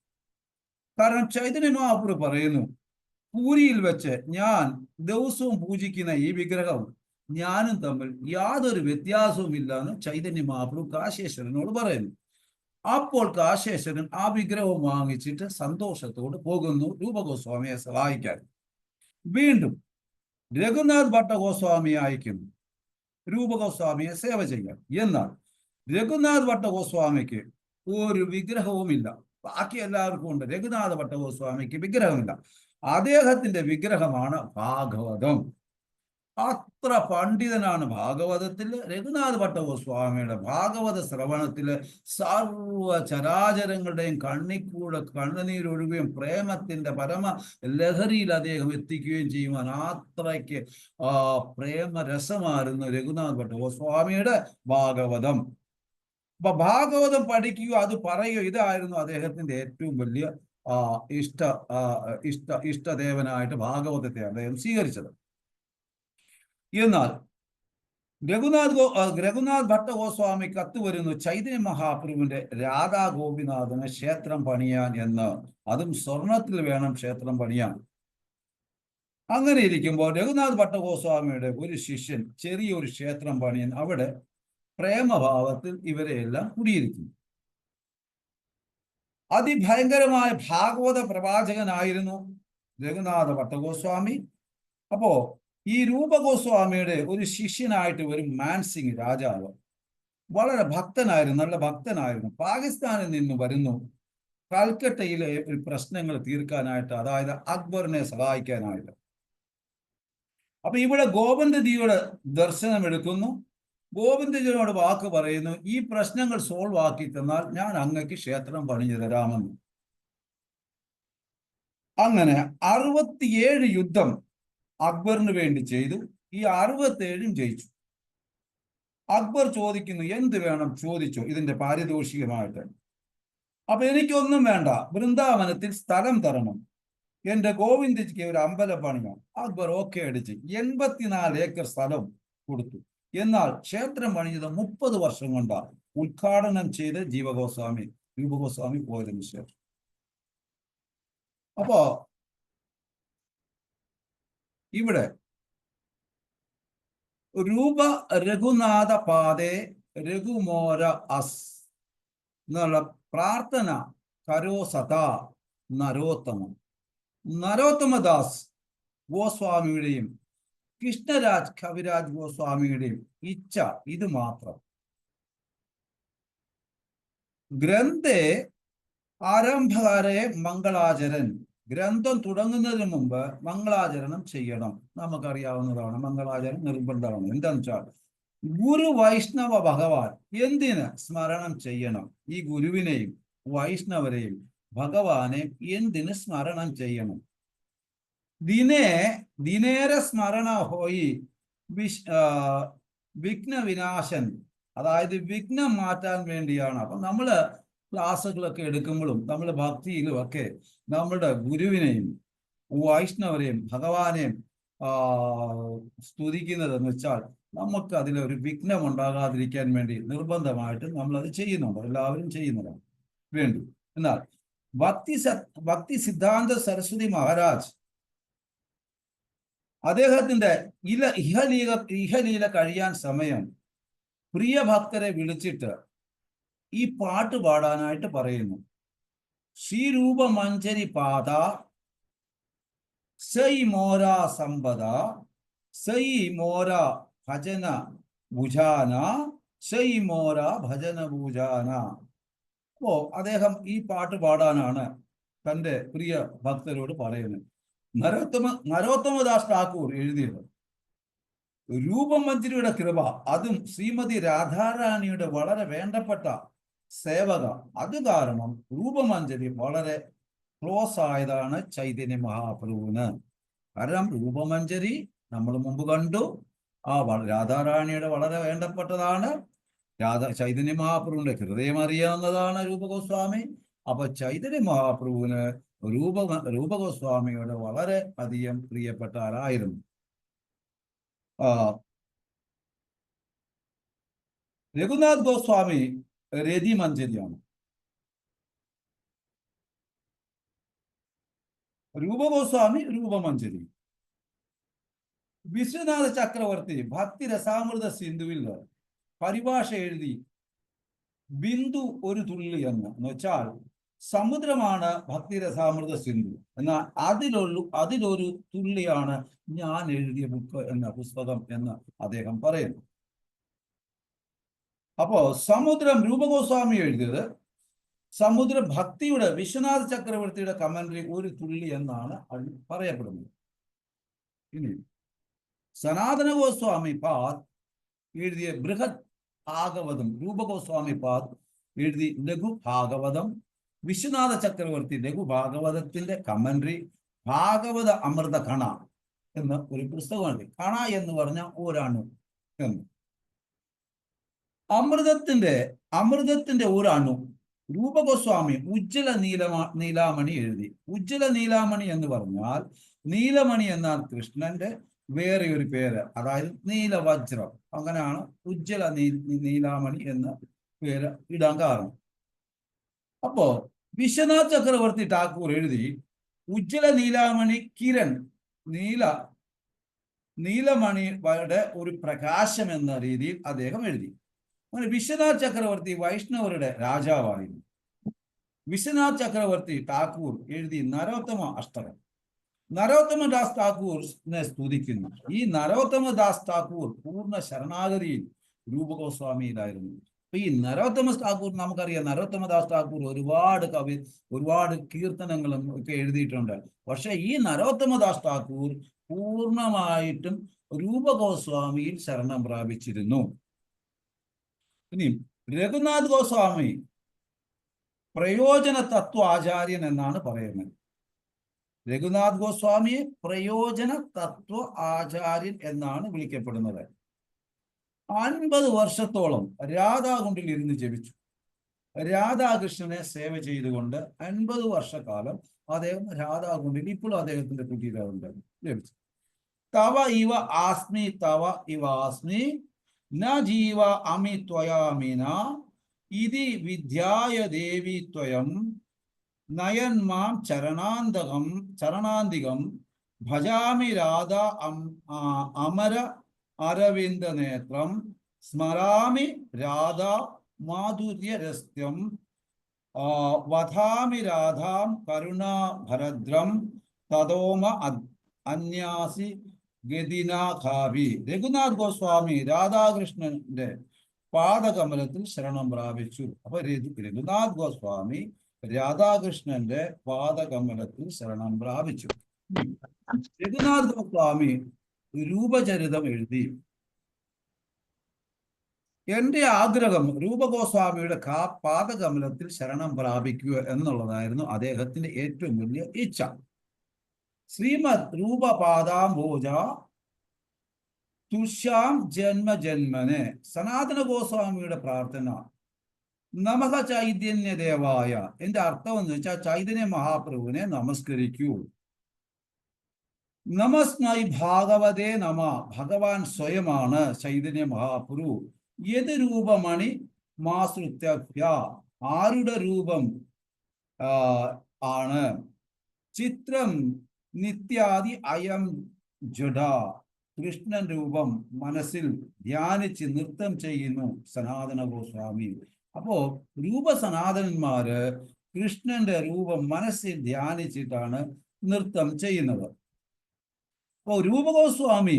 കാരണം ചൈതന്യ മഹാപ്രഭു പറയുന്നു, പൂരിയിൽ വെച്ച് ഞാൻ ദിവസവും പൂജിക്കുന്ന ഈ വിഗ്രഹവും ഞാനും തമ്മിൽ യാതൊരു വ്യത്യാസവും ഇല്ല എന്ന് ചൈതന്യ മഹാപ്രഭു കാശേശ്വരനോട് പറയുന്നു. അപ്പോൾ കാശേശ്വരൻ ആ വിഗ്രഹം വാങ്ങിച്ചിട്ട് സന്തോഷത്തോട് പോകുന്നു രൂപഗോസ്വാമിയെ സഹായിക്കാൻ. വീണ്ടും രഘുനാഥ് ഭട്ടഗോസ്വാമിയെ അയക്കുന്നു രൂപഗോസ്വാമിയെ സേവ ചെയ്യാൻ. എന്നാൽ രഘുനാഥ് ഭട്ടഗോസ്വാമിക്ക് ഒരു വിഗ്രഹവുമില്ല. ബാക്കി എല്ലാവർക്കും ഉണ്ട്, രഘുനാഥ ഭട്ടഗോസ്വാമിക്ക് വിഗ്രഹമില്ല. അദ്ദേഹത്തിന്റെ വിഗ്രഹമാണ് ഭാഗവതം. അത്ര പണ്ഡിതനാണ് ഭാഗവതത്തിൽ. രഘുനാഥ ഭട്ടഗോസ്വാമിയുടെ ഭാഗവത ശ്രവണത്തില് സർവ ചരാചരങ്ങളുടെയും കണ്ണിക്കൂടെ കണ്ണുനീരൊഴുകുകയും പ്രേമത്തിന്റെ പരമ ലഹരിയിൽ അദ്ദേഹം എത്തിക്കുകയും ചെയ്യുവാൻ അത്രയ്ക്ക് പ്രേമരസമായിരുന്നു രഘുനാഥ ഭട്ടഗോസ്വാമിയുടെ ഭാഗവതം. അപ്പൊ ഭാഗവതം പഠിക്കുകയോ അത് പറയുകയോ ഇതായിരുന്നു അദ്ദേഹത്തിന്റെ ഏറ്റവും വലിയ ഇഷ്ടദേവനായിട്ട് ഭാഗവതത്തെ അദ്ദേഹം സ്വീകരിച്ചത്. എന്നാൽ രഘുനാഥ് ഭട്ടഗോസ്വാമി കത്ത് വരുന്നു ചൈതന്യ മഹാപ്രഭുവിന്റെ രാധാ ഗോപിനാഥന് ക്ഷേത്രം പണിയാൻ എന്ന്. അതും സ്വർണത്തിൽ വേണം ക്ഷേത്രം പണിയാൻ. അങ്ങനെ ഇരിക്കുമ്പോൾ രഘുനാഥ് ഭട്ടഗോസ്വാമിയുടെ ഒരു ശിഷ്യൻ ചെറിയൊരു ക്ഷേത്രം പണിയാൻ അവിടെ പ്രേമഭാവത്തിൽ ഇവരെയെല്ലാം കുടിയിരിക്കുന്നു. അതിഭയങ്കരമായ ഭാഗവത പ്രവാചകനായിരുന്നു രഘുനാഥ ഭട്ടഗോസ്വാമി. അപ്പോ ഈ രൂപഗോസ്വാമിയുടെ ഒരു ശിഷ്യനായിട്ട് ഒരു മാൻസിംഗ് രാജാവ് വളരെ ഭക്തനായിരുന്നു, നല്ല ഭക്തനായിരുന്നു. പാകിസ്ഥാനിൽ നിന്ന് വരുന്നു കൽക്കട്ടയിലെ പ്രശ്നങ്ങൾ തീർക്കാനായിട്ട്, അതായത് അക്ബറിനെ സഹായിക്കാനായിട്ട്. അപ്പൊ ഇവിടെ ഗോവിന്ദജിയുടെ ദർശനം എടുക്കുന്നു. ഗോവിന്ദജിയോട് വാക്ക് പറയുന്നു, ഈ പ്രശ്നങ്ങൾ സോൾവ് ആക്കി തന്നാൽ ഞാൻ അങ്ങക്ക് ക്ഷേത്രം പണിഞ്ഞു തരാമെന്ന്. അങ്ങനെ 67 യുദ്ധം അക്ബറിന് വേണ്ടി ചെയ്തു. ഈ 67 ജയിച്ചു. അക്ബർ ചോദിക്കുന്നു, എന്ത് വേണം ചോദിച്ചോ ഇതിന്റെ പാരിതോഷികമായിട്ട്. അപ്പൊ എനിക്കൊന്നും വേണ്ട, വൃന്ദാവനത്തിൽ സ്ഥലം തരണം, എന്റെ ഗോവിന്ദജിക്ക് ഒരു അമ്പലം പണിയാം. അക്ബർ ഓക്കെ അടിച്ച് 84 ഏക്കർ സ്ഥലം കൊടുത്തു. എന്നാൽ ക്ഷേത്രം പണിഞ്ഞത് 30 വർഷം കൊണ്ടാണ്. ഉദ്ഘാടനം ചെയ്ത് രൂപഗോസ്വാമി പോയതിനു ശേഷം. അപ്പോ ഇവിടെ രൂപ രഘുനാഥ പാതേ രഘുമോര അസ് എന്നുള്ള പ്രാർത്ഥന കരോ സദാ നരോത്തമം. നരോത്തമദാസ് ഗോസ്വാമിയുടെയും കൃഷ്ണരാജ് കവിരാജ് ഗോസ്വാമിയുടെയും ഇച്ഛ ഇത് മാത്രം. ഗ്രന്ഥേ ആരംഭകാരെ മംഗളാചരൻ, ഗ്രന്ഥം തുടങ്ങുന്നതിന് മുമ്പ് മംഗളാചരണം ചെയ്യണം. നമുക്കറിയാവുന്നതാണ്, മംഗളാചരണം നിർബന്ധമാണ്. എന്താണെന്ന് വെച്ചാൽ ഗുരു വൈഷ്ണവ ഭഗവാൻ എന്തിന് സ്മരണം ചെയ്യണം? ഈ ഗുരുവിനെയും വൈഷ്ണവരെയും ഭഗവാനെ എന്തിന് സ്മരണം ചെയ്യണം? ദിനേര സ്മരണ ഹോയി വിഘ്ന വിനാശൻ, അതായത് വിഘ്നം മാറ്റാൻ വേണ്ടിയാണ്. അപ്പൊ നമ്മള് ക്ലാസ്സുകളൊക്കെ എടുക്കുമ്പോഴും നമ്മൾ ഭക്തിയിലും ഒക്കെ നമ്മുടെ ഗുരുവിനെയും വൈഷ്ണവരെയും ഭഗവാനെയും സ്തുതിക്കുന്നത് എന്ന് വെച്ചാൽ നമുക്ക് അതിലൊരു വിഘ്നം ഉണ്ടാകാതിരിക്കാൻ വേണ്ടി നിർബന്ധമായിട്ട് നമ്മൾ അത് ചെയ്യുന്നുണ്ട്, എല്ലാവരും ചെയ്യുന്നതാണ് വേണ്ടി. എന്നാൽ ഭക്തി സിദ്ധാന്ത സരസ്വതി മഹാരാജ് അദ്ദേഹത്തിന്റെ ഇഹലീല കഴിയാൻ സമയം പ്രിയ ഭക്തരെ വിളിച്ചിട്ട് ഈ പാട്ട് പാടാനായിട്ട് പറയുന്നു. ശ്രീരൂപ മഞ്ജരി പാത സൈ മോര സമ്പദ സൈ മോര ഭജന ഭുജാന സൈ മോര ഭജന ഭുജാന. അപ്പോ അദ്ദേഹം ഈ പാട്ട് പാടാനാണ് തൻ്റെ പ്രിയ ഭക്തരോട് പറയുന്നത്. നരോത്തമദാസ് ഠാക്കൂർ എഴുതിയത് രൂപമഞ്ജരിയുടെ കൃപ, അതും ശ്രീമതി രാധാറാണിയുടെ വളരെ വേണ്ടപ്പെട്ട സേവക, അത് കാരണം രൂപമഞ്ജരി വളരെ ക്ലോസ് ആയതാണ് ചൈതന്യ മഹാപ്രഭുവിന്. കാരണം രൂപമഞ്ജരി നമ്മൾ മുമ്പ് കണ്ടു, രാധാറാണിയുടെ വളരെ വേണ്ടപ്പെട്ടതാണ്. ചൈതന്യ മഹാപ്രഭുവിന്റെ ഹൃദയം അറിയാവുന്നതാണ് രൂപഗോസ്വാമി. അപ്പൊ ചൈതന്യ മഹാപ്രഭുവിന് രൂപഗോസ്വാമിയുടെ വളരെ അധികം പ്രിയപ്പെട്ട ആരായിരുന്നു. രഘുനാഥ് ഗോസ്വാമി രതി മഞ്ജരിയാണ്. രൂപഗോസ്വാമി രൂപമഞ്ജരി. വിശ്വനാഥ ചക്രവർത്തി ഭക്തി രസാമൃത സിന്ധുവിൽ പരിഭാഷ എഴുതി ബിന്ദു ഒരു തുള്ളി എന്ന് വെച്ചാൽ സമുദ്രമാണ് ഭക്തി രസാമൃത സിന്ധു, എന്നാൽ അതിലൊരു തുള്ളിയാണ് ഞാൻ എഴുതിയ പുസ്തകം എന്ന് അദ്ദേഹം പറയുന്നു. അപ്പോ സമുദ്രം രൂപഗോസ്വാമി എഴുതിയത്, സമുദ്ര ഭക്തിയുടെ വിശ്വനാഥ ചക്രവർത്തിയുടെ കമന്ററി ഒരു തുള്ളി എന്നാണ് പറയപ്പെടുന്നത്. ഇനി സനാതന ഗോസ്വാമി പാദ് എഴുതിയ ബൃഹത് ഭാഗവതം, രൂപഗോസ്വാമി പാദ് എഴുതി ലഘു ഭാഗവതം, വിശ്വനാഥ ചക്രവർത്തി ലഘു ഭാഗവതത്തിന്റെ കമന്ററി ഭാഗവത അമൃത കണ എന്ന ഒരു പുസ്തകമുണ്ട്. കണ എന്ന് പറഞ്ഞാൽ ഒരണു എന്ന്. അമൃതത്തിന്റെ ഒരണു രൂപഗോസ്വാമി ഉജ്ജ്വല നീലാമണി എഴുതി. ഉജ്ജ്വല നീലാമണി എന്ന് പറഞ്ഞാൽ, നീലമണി എന്നാൽ കൃഷ്ണന്റെ വേറെ ഒരു പേര്, അതായത് നീലവജ്രം. അങ്ങനെയാണ് ഉജ്ജ്വല നീലാമണി എന്ന പേര് ഇടാൻ കാരണം. അപ്പോ വിശ്വനാഥ് ചക്രവർത്തി ഠാക്കൂർ എഴുതി ഉജ്ജ്വല നീലാമണി കിരൺ, നീലമണിയുടെ ഒരു പ്രകാശം എന്ന രീതിയിൽ അദ്ദേഹം എഴുതി. അങ്ങനെ വിശ്വനാഥ് ചക്രവർത്തി വൈഷ്ണവരുടെ രാജാവായിരുന്നു. വിശ്വനാഥ് ചക്രവർത്തി ഠാക്കൂർ എഴുതി നരോത്തമ അഷ്ടകം. നരോത്തമദാസ് ഠാക്കൂറിനെ സ്തുതിക്കുന്നു. ഈ നരോത്തമദാസ് ഠാക്കൂർ പൂർണ്ണ ശരണാഗതിയിൽ രൂപഗോസ്വാമിയിലായിരുന്നു. അപ്പൊ ഈ നരോത്തമ ഠാക്കൂർ നമുക്കറിയാം, നരോത്തമദാസ് ഠാക്കൂർ ഒരുപാട് കീർത്തനങ്ങളും ഒക്കെ എഴുതിയിട്ടുണ്ട്. പക്ഷെ ഈ നരോത്തമദാസ് ഠാക്കൂർ പൂർണ്ണമായിട്ടും രൂപഗോസ്വാമിയിൽ ശരണം പ്രാപിച്ചിരുന്നു. ഇനി രഘുനാഥ് ഗോസ്വാമി പ്രയോജന തത്വ ആചാര്യൻ എന്നാണ് പറയുന്നത്. രഘുനാഥ് ഗോസ്വാമിയെ പ്രയോജന തത്വ ആചാര്യൻ എന്നാണ് വിളിക്കപ്പെടുന്നത്. 50 വർഷത്തോളം രാധാകുണ്ടിൽ ഇരുന്ന് ജപിച്ചു. രാധാകൃഷ്ണനെ സേവ ചെയ്തുകൊണ്ട് 50 വർഷക്കാലം അദ്ദേഹം രാധാകുണ്ടിൽ, ഇപ്പോഴും അദ്ദേഹത്തിന്റെ കുട്ടീരമുണ്ട്, ജപിച്ചു. തവ ഇവ ആസ്മി തവ ഇവ ആസ്മി ന ജീവ അമി ത്വയാമിന ഇതി വിദ്യായ ദേവി ത്വയം നയന്മാം ചരണാന്തികം ഭജാമി രാധ അരവിന്ദ നേത്രം സ്മരാമി രാധാ മാധുര്യരസ്യം വധാമി രാധാം കരുണാഭരദ്രം തതോമ അന്യാസി ഗതിനാഖാവി. രഘുനാഥ് ഗോസ്വാമി രാധാകൃഷ്ണന്റെ പാദകമലത്തിൽ ശരണം പ്രാപിച്ചു. അപ്പൊ രഘുനാഥ് ഗോസ്വാമി രാധാകൃഷ്ണന്റെ പാദകമലത്തിൽ ശരണം പ്രാപിച്ചു. രഘുനാഥ് ഗോസ്വാമി രൂപചരിതം എഴുതി. എന്റെ ആഗ്രഹം രൂപഗോസ്വാമിയുടെ പാദകമലത്തിൽ ശരണം പ്രാപിക്കുക എന്നുള്ളതായിരുന്നു അദ്ദേഹത്തിന്റെ ഏറ്റവും വലിയ ഇച്ഛ. ശ്രീമദ് രൂപപാദാംബോജ തുഷ്യാം ജന്മജന്മനെ. സനാതന ഗോസ്വാമിയുടെ പ്രാർത്ഥന നമഃ ചൈതന്യദേവായ. എന്റെ അർത്ഥം എന്ന് വെച്ചാൽ ചൈതന്യ മഹാപ്രഭുവിനെ നമസ്കരിക്കൂ. നമസ്മൈ ഭാഗവതേ നമ. ഭഗവാൻ സ്വയമാണ് ചൈതന്യ മഹാപ്രഭു. യത് രൂപമണി മാസൃത്യ. ആരുടെ രൂപം ആണ്? ചിത്രം നിത്യാദി അയം ജഡ. കൃഷ്ണൻ രൂപം മനസ്സിൽ ധ്യാനിച്ച് നൃത്തം ചെയ്യുന്നു സനാതന ഗോസ്വാമി. അപ്പോ രൂപസനാതനന്മാര് കൃഷ്ണന്റെ രൂപം മനസ്സിൽ ധ്യാനിച്ചിട്ടാണ് നൃത്തം ചെയ്യുന്നത്. അപ്പോ രൂപഗോസ്വാമി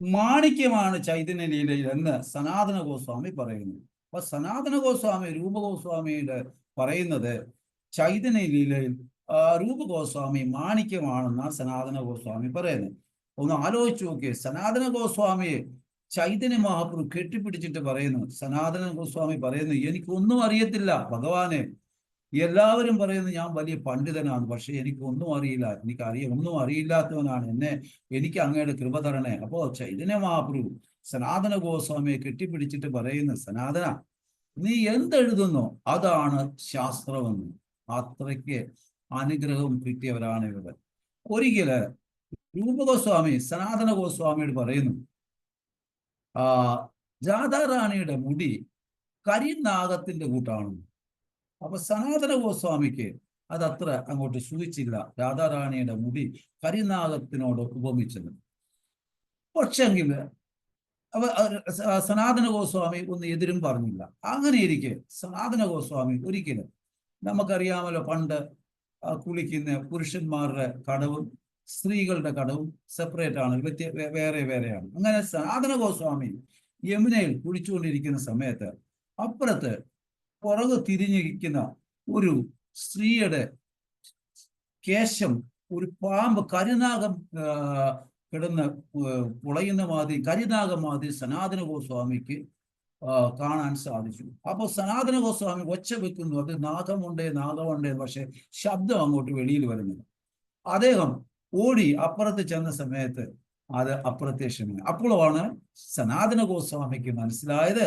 മാണിക്യമാണ് ചൈതന്യ ലീലയിൽ എന്ന് സനാതന ഗോസ്വാമി പറയുന്നു. അപ്പൊ സനാതന ഗോസ്വാമി രൂപഗോസ്വാമിയുടെ പറയുന്നത് ചൈതന്യ ലീലയിൽ രൂപഗോസ്വാമി മാണിക്യമാണെന്നാണ് സനാതന ഗോസ്വാമി പറയുന്നത്. ഒന്ന് ആലോചിച്ച് നോക്കിയേ. സനാതന ഗോസ്വാമിയെ ചൈതന്യ മഹാപ്രഭു കെട്ടിപ്പിടിച്ചിട്ട് പറയുന്നു. സനാതന ഗോസ്വാമി പറയുന്നു, എനിക്കൊന്നും അറിയത്തില്ല ഭഗവാനെ. എല്ലാവരും പറയുന്നു ഞാൻ വലിയ പണ്ഡിതനാണ്, പക്ഷെ എനിക്കൊന്നും അറിയില്ല, ഒന്നും അറിയില്ലാത്തവനാണ്, എനിക്ക് അങ്ങയുടെ കൃപ തരണേ. അപ്പോ ചൈതന്യ മഹാപ്രഭു സനാതന ഗോസ്വാമിയെ കെട്ടിപ്പിടിച്ചിട്ട് പറയുന്നു, സനാതന നീ എന്തെഴുതുന്നോ അതാണ് ശാസ്ത്രമെന്ന്. അത്രയ്ക്ക് അനുഗ്രഹം കിട്ടിയവരാണ് ഇവർ. ഒരിക്കല് രൂപഗോസ്വാമി സനാതന ഗോസ്വാമിയോട് പറയുന്നു, രാധാറാണിയുടെ മുടി കരിനാഗത്തിന്റെ കൂട്ടാണ്. അപ്പൊ സനാതന ഗോസ്വാമിക്ക് അതത്ര അങ്ങോട്ട് സുഖിച്ചില്ല, രാധാറാണിയുടെ മുടി കരിനാഗത്തിനോട് ഉപമിച്ചത്. പക്ഷെങ്കിൽ സനാതന ഗോസ്വാമി ഒന്ന് എതിരും പറഞ്ഞില്ല. അങ്ങനെ ഇരിക്കെ സനാതന ഗോസ്വാമി ഒരിക്കലും, നമുക്കറിയാമല്ലോ പണ്ട് കുളിക്കുന്ന പുരുഷന്മാരുടെ കടവും സ്ത്രീകളുടെ കടവും സെപ്പറേറ്റ് ആണ്, വേറെ വേറെയാണ്. അങ്ങനെ സനാതന ഗോസ്വാമി യമുനയിൽ കുളിച്ചുകൊണ്ടിരിക്കുന്ന സമയത്ത് അപ്പുറത്ത് പുറകു തിരിഞ്ഞിരിക്കുന്ന ഒരു സ്ത്രീയുടെ കേശം ഒരു പാമ്പ് കരിനാഗം കിടന്ന് പുളയുന്ന മാതിരി, കരിനാഗം മാതിരി സനാതന ഗോസ്വാമിക്ക് കാണാൻ സാധിച്ചു. അപ്പോൾ സനാതന ഗോസ്വാമി ഒച്ച വെക്കുന്നു, അത് നാഗമുണ്ടേ, പക്ഷെ ശബ്ദം അങ്ങോട്ട് വെളിയിൽ വരുന്നില്ല. അദ്ദേഹം ഓടി അപ്പുറത്ത് ചെന്ന സമയത്ത് അത് അപ്രത്യക്ഷമായി. അപ്പോഴാണ് സനാതന ഗോസ്വാമിക്ക് മനസ്സിലായത്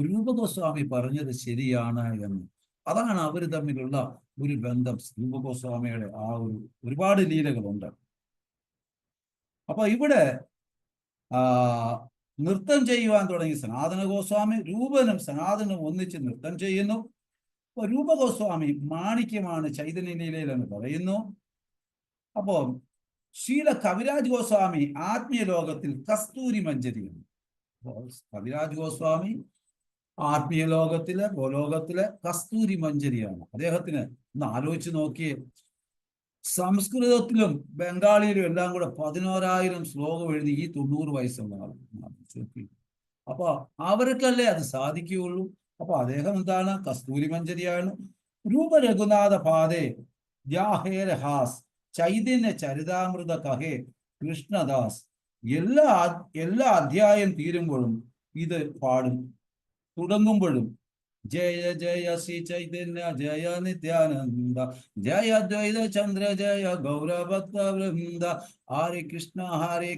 രൂപഗോസ്വാമി പറഞ്ഞത് ശരിയാണ് എന്ന്. അതാണ് അവർ തമ്മിലുള്ള ഒരു ബന്ധം. രൂപഗോസ്വാമിയുടെ ആ ഒരുപാട് ലീലകളുണ്ട്. അപ്പൊ ഇവിടെ നൃത്തം ചെയ്യുവാൻ തുടങ്ങി സനാതന ഗോസ്വാമി. രൂപനും സനാതനും ഒന്നിച്ച് നൃത്തം ചെയ്യുന്നു. അപ്പൊ രൂപഗോസ്വാമി മാണിക്യമാണ് ചൈതന്യ ലീലയിൽ എന്ന് പറയുന്നു. അപ്പോ ശീല കവിരാജ് ഗോസ്വാമി ആത്മീയ ലോകത്തിൽ കസ്തൂരി മഞ്ജരിയാണ്. കവിരാജ് ഗോസ്വാമി ആത്മീയ ലോകത്തിലെ ഗോലോകത്തിലെ കസ്തൂരി മഞ്ജരിയാണ്. അദ്ദേഹത്തിന് ഒന്ന് ആലോചിച്ച് നോക്കിയേ, സംസ്കൃതത്തിലും ബംഗാളിയിലും എല്ലാം കൂടെ 11,000 ശ്ലോകം എഴുതി ഈ 90 വയസ്സുള്ള ആൾ. അപ്പൊ അവർക്കല്ലേ അത് സാധിക്കുകയുള്ളൂ. അപ്പൊ അദ്ദേഹം എന്താണ്? കസ്തൂരി മഞ്ജരിയാണ്. രൂപ രഘുനാഥ പാദേ ജാഹേ രഹാസ് ചൈതന്യ ചരിതാമൃത കഹേ കൃഷ്ണദാസ്. എല്ലാ അധ്യായം തീരുമ്പോഴും ഇത് പാടും, തുടങ്ങുമ്പോഴും ജയ ജയ ശ്രീ ചൈതന്യ ജയ നിത്യാനന്ദ ജയ ദ്വൈത ചന്ദ്ര ജയ ഗൗരഭക്ത വൃന്ദ ഹരേ കൃഷ്ണ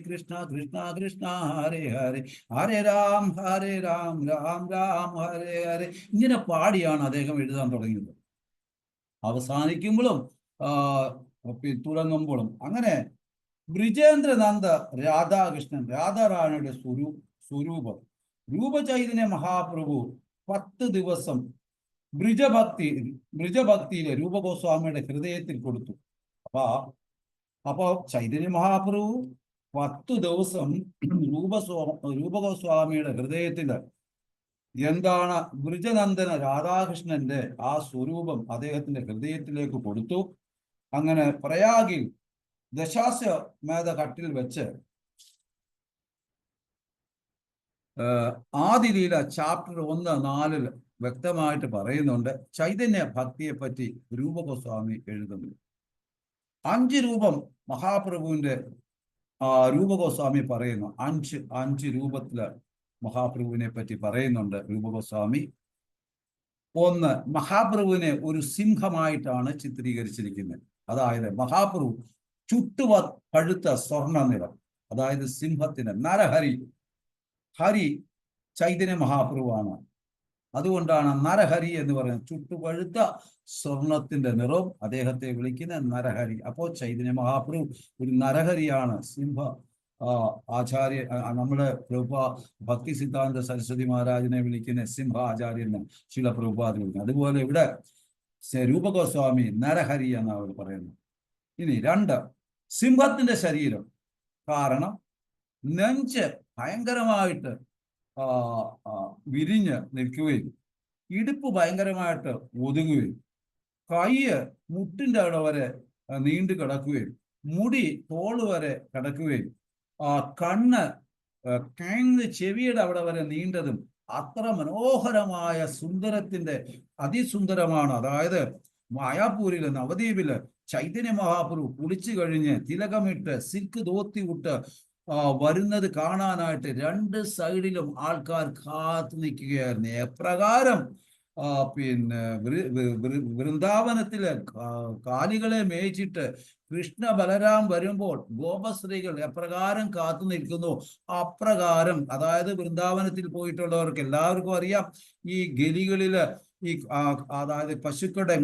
കൃഷ്ണ കൃഷ്ണ ഹരേ ഹരേ ഹരേ രാം രാം രാം ഹരേ ഹരേ. ഇങ്ങനെ പാടിയാണ് അദ്ദേഹം എഴുതാൻ തുടങ്ങിയത്. അവസാനിക്കുമ്പോഴും തുടങ്ങുമ്പോഴും. അങ്ങനെ ബ്രിജേന്ദ്രനന്ദ രാധാകൃഷ്ണൻ, രാധാറാണിയുടെ സ്വരൂപം രൂപചൈതന്യ മഹാപ്രഭു 10 ദിവസം ബ്രിജഭക്തിയിലെ രൂപഗോസ്വാമിയുടെ ഹൃദയത്തിൽ കൊടുത്തു. അപ്പോ ചൈതന്യ മഹാപ്രഭു 10 ദിവസം രൂപഗോസ്വാമിയുടെ ഹൃദയത്തില് എന്താണ് ബ്രിജനന്ദന രാധാകൃഷ്ണന്റെ ആ സ്വരൂപം അദ്ദേഹത്തിന്റെ ഹൃദയത്തിലേക്ക് കൊടുത്തു. അങ്ങനെ പ്രയാഗിൽ ദശാശ്വമേധ ഘട്ടിൽ വെച്ച് ആദിലീല ചാപ്റ്റർ 1:4 വ്യക്തമായിട്ട് പറയുന്നുണ്ട്. ചൈതന്യ ഭക്തിയെ പറ്റി രൂപഗോസ്വാമി എഴുതുന്നു. 5 രൂപം മഹാപ്രഭുവിന്റെ രൂപഗോസ്വാമി പറയുന്നു. അഞ്ച് രൂപത്തില് മഹാപ്രഭുവിനെ പറ്റി പറയുന്നുണ്ട് രൂപഗോസ്വാമി. ഒന്ന്, മഹാപ്രഭുവിനെ ഒരു സിംഹമായിട്ടാണ് ചിത്രീകരിച്ചിരിക്കുന്നത്. അതായത് മഹാപ്രഭു പഴുത്ത സ്വർണ്ണ നിറം, അതായത് സിംഹത്തിന് നരഹരി. ഹരി ചൈതന്യ മഹാപ്രഭുവാണ്. അതുകൊണ്ടാണ് നരഹരി എന്ന് പറയുന്നത്. ചുട്ടുപഴുത്ത സ്വർണത്തിന്റെ നിറം അദ്ദേഹത്തെ വിളിക്കുന്ന നരഹരി. അപ്പോൾ ചൈതന്യ മഹാപ്രഭു ഒരു നരഹരിയാണ്. സിംഹ ആചാര്യ, നമ്മുടെ ഭക്തി സിദ്ധാന്ത സരസ്വതി മഹാരാജിനെ വിളിക്കുന്ന സിംഹ ആചാര്യനെ ശില പ്രഭുപാദ് വിളിക്കുന്നത്. അതുപോലെ ഇവിടെ രൂപഗോസ്വാമി നരഹരി എന്നാണ് അവർ പറയുന്നത്. ഇനി 2, സിംഹത്തിന്റെ ശരീരം. കാരണം നെഞ്ച് ഭയങ്കരമായിട്ട് വിരിഞ്ഞ് നിൽക്കുകയും ഇടുപ്പ് ഭയങ്കരമായിട്ട് ഒതുങ്ങുകയും കയ്യ് മുട്ടിന്റെ അവിടെ വരെ നീണ്ടു കിടക്കുകയും മുടി തോള് വരെ കിടക്കുകയും കണ്ണ് ചെവിയുടെ അവിടെ വരെ നീണ്ടതും അത്ര മനോഹരമായ സുന്ദരത്തിന്റെ അതിസുന്ദരമാണ്. അതായത് മായാപൂരില് നവദ്വീപില് ചൈതന്യ മഹാപ്രഭു കുളിച്ചു കഴിഞ്ഞ് തിലകമിട്ട് സിൽക്ക് ധോത്തി വിട്ട് വരുന്നത് കാണാനായിട്ട് 2 സൈഡിലും ആൾക്കാർ കാത്തു നിൽക്കുകയായിരുന്നു. എപ്രകാരം പിന്നെ വൃന്ദാവനത്തിലെ കാലികളെ മേയിച്ചിട്ട് കൃഷ്ണ ബലരാം വരുമ്പോൾ ഗോപസ്ത്രീകൾ എപ്രകാരം കാത്തു നിൽക്കുന്നു, അപ്രകാരം. അതായത് വൃന്ദാവനത്തിൽ പോയിട്ടുള്ളവർക്ക് എല്ലാവർക്കും അറിയാം, ഈ ഗലികളില് അതായത് പശുക്കളുടെ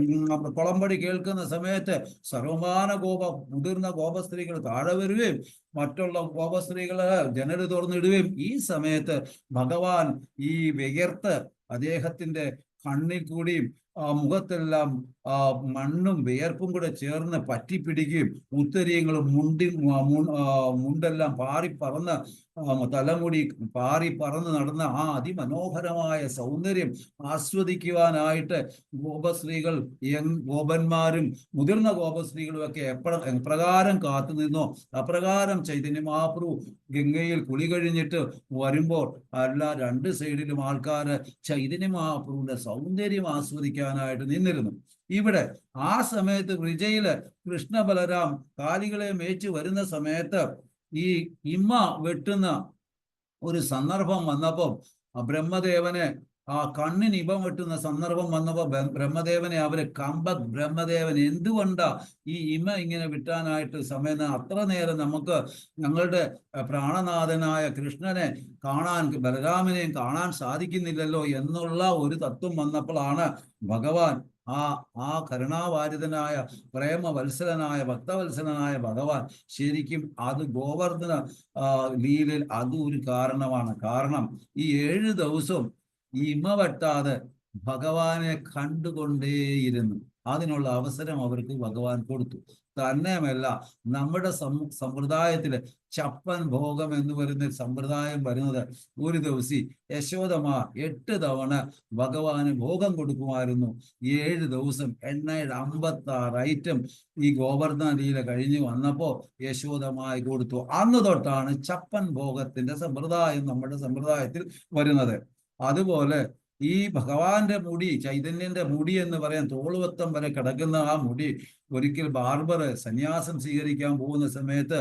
കുളമ്പടി കേൾക്കുന്ന സമയത്ത് സർവമാന മുതിർന്ന ഗോപസ്ത്രീകൾ താഴെ വരികയും മറ്റുള്ള ഗോപസ്ത്രീകള് ജനല് തുറന്നിടുകയും ഈ സമയത്ത് ഭഗവാൻ ഈ വിയർത്ത് അദ്ദേഹത്തിന്റെ കണ്ണിൽ കൂടിയും മുഖത്തെല്ലാം മണ്ണും വിയർപ്പും കൂടെ ചേർന്ന് പറ്റിപ്പിടിക്കുകയും ഉത്തരീയങ്ങളും മുണ്ടെല്ലാം പാറിപ്പറന്ന് തലമുടി പാറിപ്പറന്ന് നടന്ന ആ അതിമനോഹരമായ സൗന്ദര്യം ആസ്വദിക്കുവാനായിട്ട് ഗോപസ്ത്രീകൾ ഗോപന്മാരും മുതിർന്ന ഗോപസ്ത്രീകളും ഒക്കെ എപ്രകാരം കാത്തു നിന്നോ അപ്രകാരം ചൈതന്യ മഹാപ്രഭു ഗംഗയിൽ കുളി കഴിഞ്ഞിട്ട് വരുമ്പോൾ എല്ലാ 2 സൈഡിലും ആൾക്കാർ ചൈതന്യ മഹാപ്രഭുവിന്റെ സൗന്ദര്യം ആസ്വദിക്കാനായിട്ട് നിന്നിരുന്നു. ഇവിടെ ആ സമയത്ത് വിജയില് കൃഷ്ണ ബലരാം കാലികളെ മേച്ചു വരുന്ന സമയത്ത് ഈ ഇമ്മ വെട്ടുന്ന ഒരു സന്ദർഭം വന്നപ്പോൾ ബ്രഹ്മദേവനെ കണ്ണിന് ഇമ വെട്ടുന്ന സന്ദർഭം വന്നപ്പോൾ ബ്രഹ്മദേവനെ ബ്രഹ്മദേവൻ എന്തുകൊണ്ടാ ഈ ഇമ ഇങ്ങനെ വിട്ടാനായിട്ട് സമയം? അത്ര നേരം നമുക്ക് ഞങ്ങളുടെ പ്രാണനാഥനായ കൃഷ്ണനെ കാണാൻ, ബലരാമനെയും കാണാൻ സാധിക്കുന്നില്ലല്ലോ എന്നുള്ള ഒരു തത്വം വന്നപ്പോഴാണ് ഭഗവാൻ ആ കരുണാവാരിതനായ പ്രേമവത്സലനായ ഭക്തവത്സലനായ ഭഗവാൻ ശരിക്കും അത് ഗോവർദ്ധന ലീലയിൽ അതും ഒരു കാരണമാണ്. കാരണം ഈ 7 ദിവസവും ഈ ഇമ വെട്ടാതെ ഭഗവാനെ കണ്ടുകൊണ്ടേയിരുന്നു. അതിനുള്ള അവസരം അവർക്ക് ഭഗവാൻ കൊടുത്തു. തന്നെയുമല്ല, നമ്മുടെ സമ്പ്രദായത്തില് ചപ്പൻ ഭോഗം എന്ന് പറയുന്ന സമ്പ്രദായം വരുന്നത് ഒരു ദിവസം യശോദമാർ 8 തവണ ഭഗവാന് ഭോഗം കൊടുക്കുമായിരുന്നു. 7 ദിവസം 56 ഐറ്റം ഈ ഗോവർദ്ധന ലീല കഴിഞ്ഞു വന്നപ്പോ യശോദമായി കൊടുത്തു. അന്ന് തൊട്ടാണ് ചപ്പൻ ഭോഗത്തിന്റെ സമ്പ്രദായം നമ്മുടെ സമ്പ്രദായത്തിൽ വരുന്നത്. അതുപോലെ ഈ ഭഗവാന്റെ മുടി, ചൈതന്യന്റെ മുടി എന്ന് പറയാൻ തോളുവത്തം വരെ കിടക്കുന്ന ആ മുടി ഒരിക്കൽ ബാർബർ സന്യാസം സ്വീകരിക്കാൻ പോകുന്ന സമയത്ത്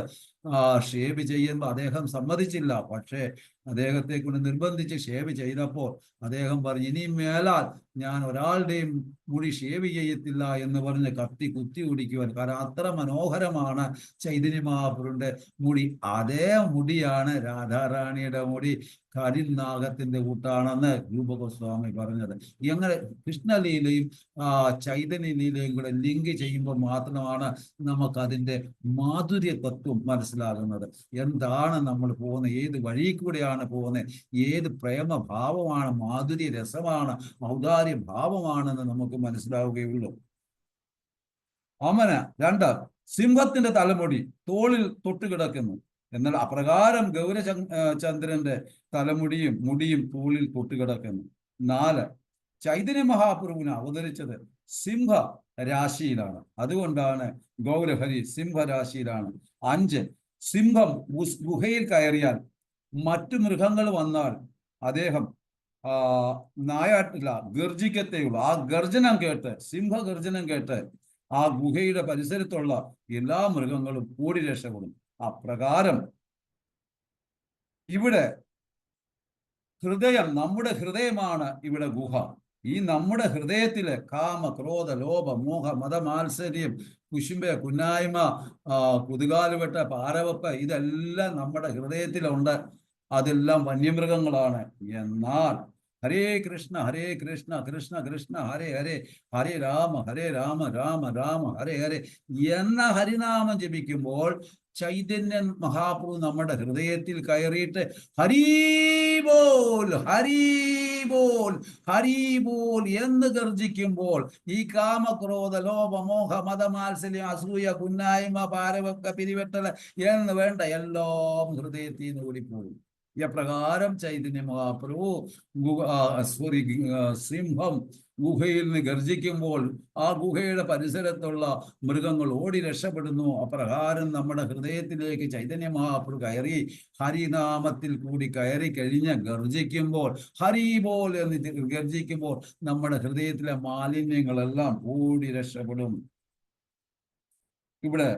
ഷേവ് ചെയ്യുമ്പോൾ അദ്ദേഹം സമ്മതിച്ചില്ല. പക്ഷേ അദ്ദേഹത്തെ കൊണ്ട് നിർബന്ധിച്ച് ഷേവ് ചെയ്തപ്പോൾ അദ്ദേഹം പറഞ്ഞു, ഇനി മേലാൽ ഞാൻ ഒരാളുടെയും മുടി ഷേവ് ചെയ്യത്തില്ല എന്ന് പറഞ്ഞ് കുത്തി ഓടിക്കുവാൻ. കാരണം അത്ര മനോഹരമാണ് ചൈതന്യ മഹാപ്രഭുവിന്റെ മുടി. അതേ മുടിയാണ് രാധാറാണിയുടെ മുടി കരിനാഗത്തിന്റെ കൂട്ടാണെന്ന് രൂപഗോസ്വാമി പറഞ്ഞത്. എങ്ങനെ കൃഷ്ണലീലയും ചൈതന്യ ലീലയും കൂടെ ലിങ്ക് ചെയ്യുമ്പോൾ മാത്രമാണ് നമുക്കതിൻ്റെ മാധുര്യ തത്വം മനസ്സിലാകുന്നത്. എന്താണ് നമ്മൾ പോകുന്നത്, ഏത് വഴി കൂടെയാണ് പോകുന്നത്, ഏത് പ്രേമഭാവമാണ്, മാധുര്യ രസമാണ്, ഔദാര്യ ഭാവമാണെന്ന് നമുക്ക് മനസ്സിലാവുകയുള്ളൂ. അമന 2, സിംഹത്തിന്റെ തലമുടി തോളിൽ തൊട്ടുകിടക്കുന്നു. എന്നാൽ അപ്രകാരം ചന്ദ്രന്റെ തലമുടിയും മുടിയും പൂളിൽ പൊട്ടുകിടക്കുന്നു. 4. ചൈതന്യ മഹാപ്രഭുവിനെ അവതരിച്ചത് സിംഹ രാശിയിലാണ്, അതുകൊണ്ടാണ് ഗൗരഹരി സിംഹരാശിയിലാണ്. 5. സിംഹം ഗുഹയിൽ കയറിയാൽ മറ്റു മൃഗങ്ങൾ വന്നാൽ അദ്ദേഹം നായാട്ടില്ല, ഗർജിക്കത്തേയുള്ളൂ. ആ ഗർജനം കേട്ട്, സിംഹഗർജനം കേട്ട് ആ ഗുഹയുടെ പരിസരത്തുള്ള എല്ലാ മൃഗങ്ങളും ഓടി രക്ഷപ്പെടും. അപ്രകാരം ഇവിടെ ഹൃദയം, നമ്മുടെ ഹൃദയമാണ് ഇവിടെ ഗുഹ. ഈ നമ്മുടെ ഹൃദയത്തില് കാമ, ക്രോധ, ലോഭ, മോഹ, മതമാത്സര്യം, കുശുംബ, കുന്നായ്മ, കുതുകാലുവെട്ട, പാരവെപ്പ്, ഇതെല്ലാം നമ്മുടെ ഹൃദയത്തിലുണ്ട്. അതെല്ലാം വന്യമൃഗങ്ങളാണ്. എന്നാൽ ഹരേ കൃഷ്ണ കൃഷ്ണ കൃഷ്ണ ഹരേ ഹരേ, ഹരേ രാമ രാമ രാമ ഹരേ ഹരേ എന്ന ഹരിനാമം ജപിക്കുമ്പോൾ ചൈതന്യ മഹാപ്രഭു നമ്മുടെ ഹൃദയത്തിൽ കയറിയിട്ട് ഹരി ബോൽ ഹരി ബോൽ ഹരി ബോൽ എന്ന് ഗർജിക്കുമ്പോൾ ഈ കാമക്രോധ ലോഭ മോഹ മതമാത്സല്യം അസൂയ കുന്നായ്മ പാരവെക്ക പിരിവെട്ടല് എന്ന് വേണ്ട എല്ലാം ഹൃദയത്തിൽ നിന്ന് ഓടിപ്പോകും. ഇപ്രകാരം ചൈതന്യ മഹാപ്രഭു സിംഹം ഗുഹയിൽ നിന്ന് ഗർജിക്കുമ്പോൾ ആ ഗുഹയുടെ പരിസരത്തുള്ള മൃഗങ്ങൾ ഓടി രക്ഷപ്പെടുന്നു. അപ്രകാരം നമ്മുടെ ഹൃദയത്തിലേക്ക് ചൈതന്യ മഹാപ്രഭു കയറി ഹരിനാമത്തിൽ കൂടി കയറി കഴിഞ്ഞ് ഗർജിക്കുമ്പോൾ, ഹരി ബോൽ എന്ന് ഗർജിക്കുമ്പോൾ നമ്മുടെ ഹൃദയത്തിലെ മാലിന്യങ്ങളെല്ലാം ഓടി രക്ഷപ്പെടും. ഇവിടെ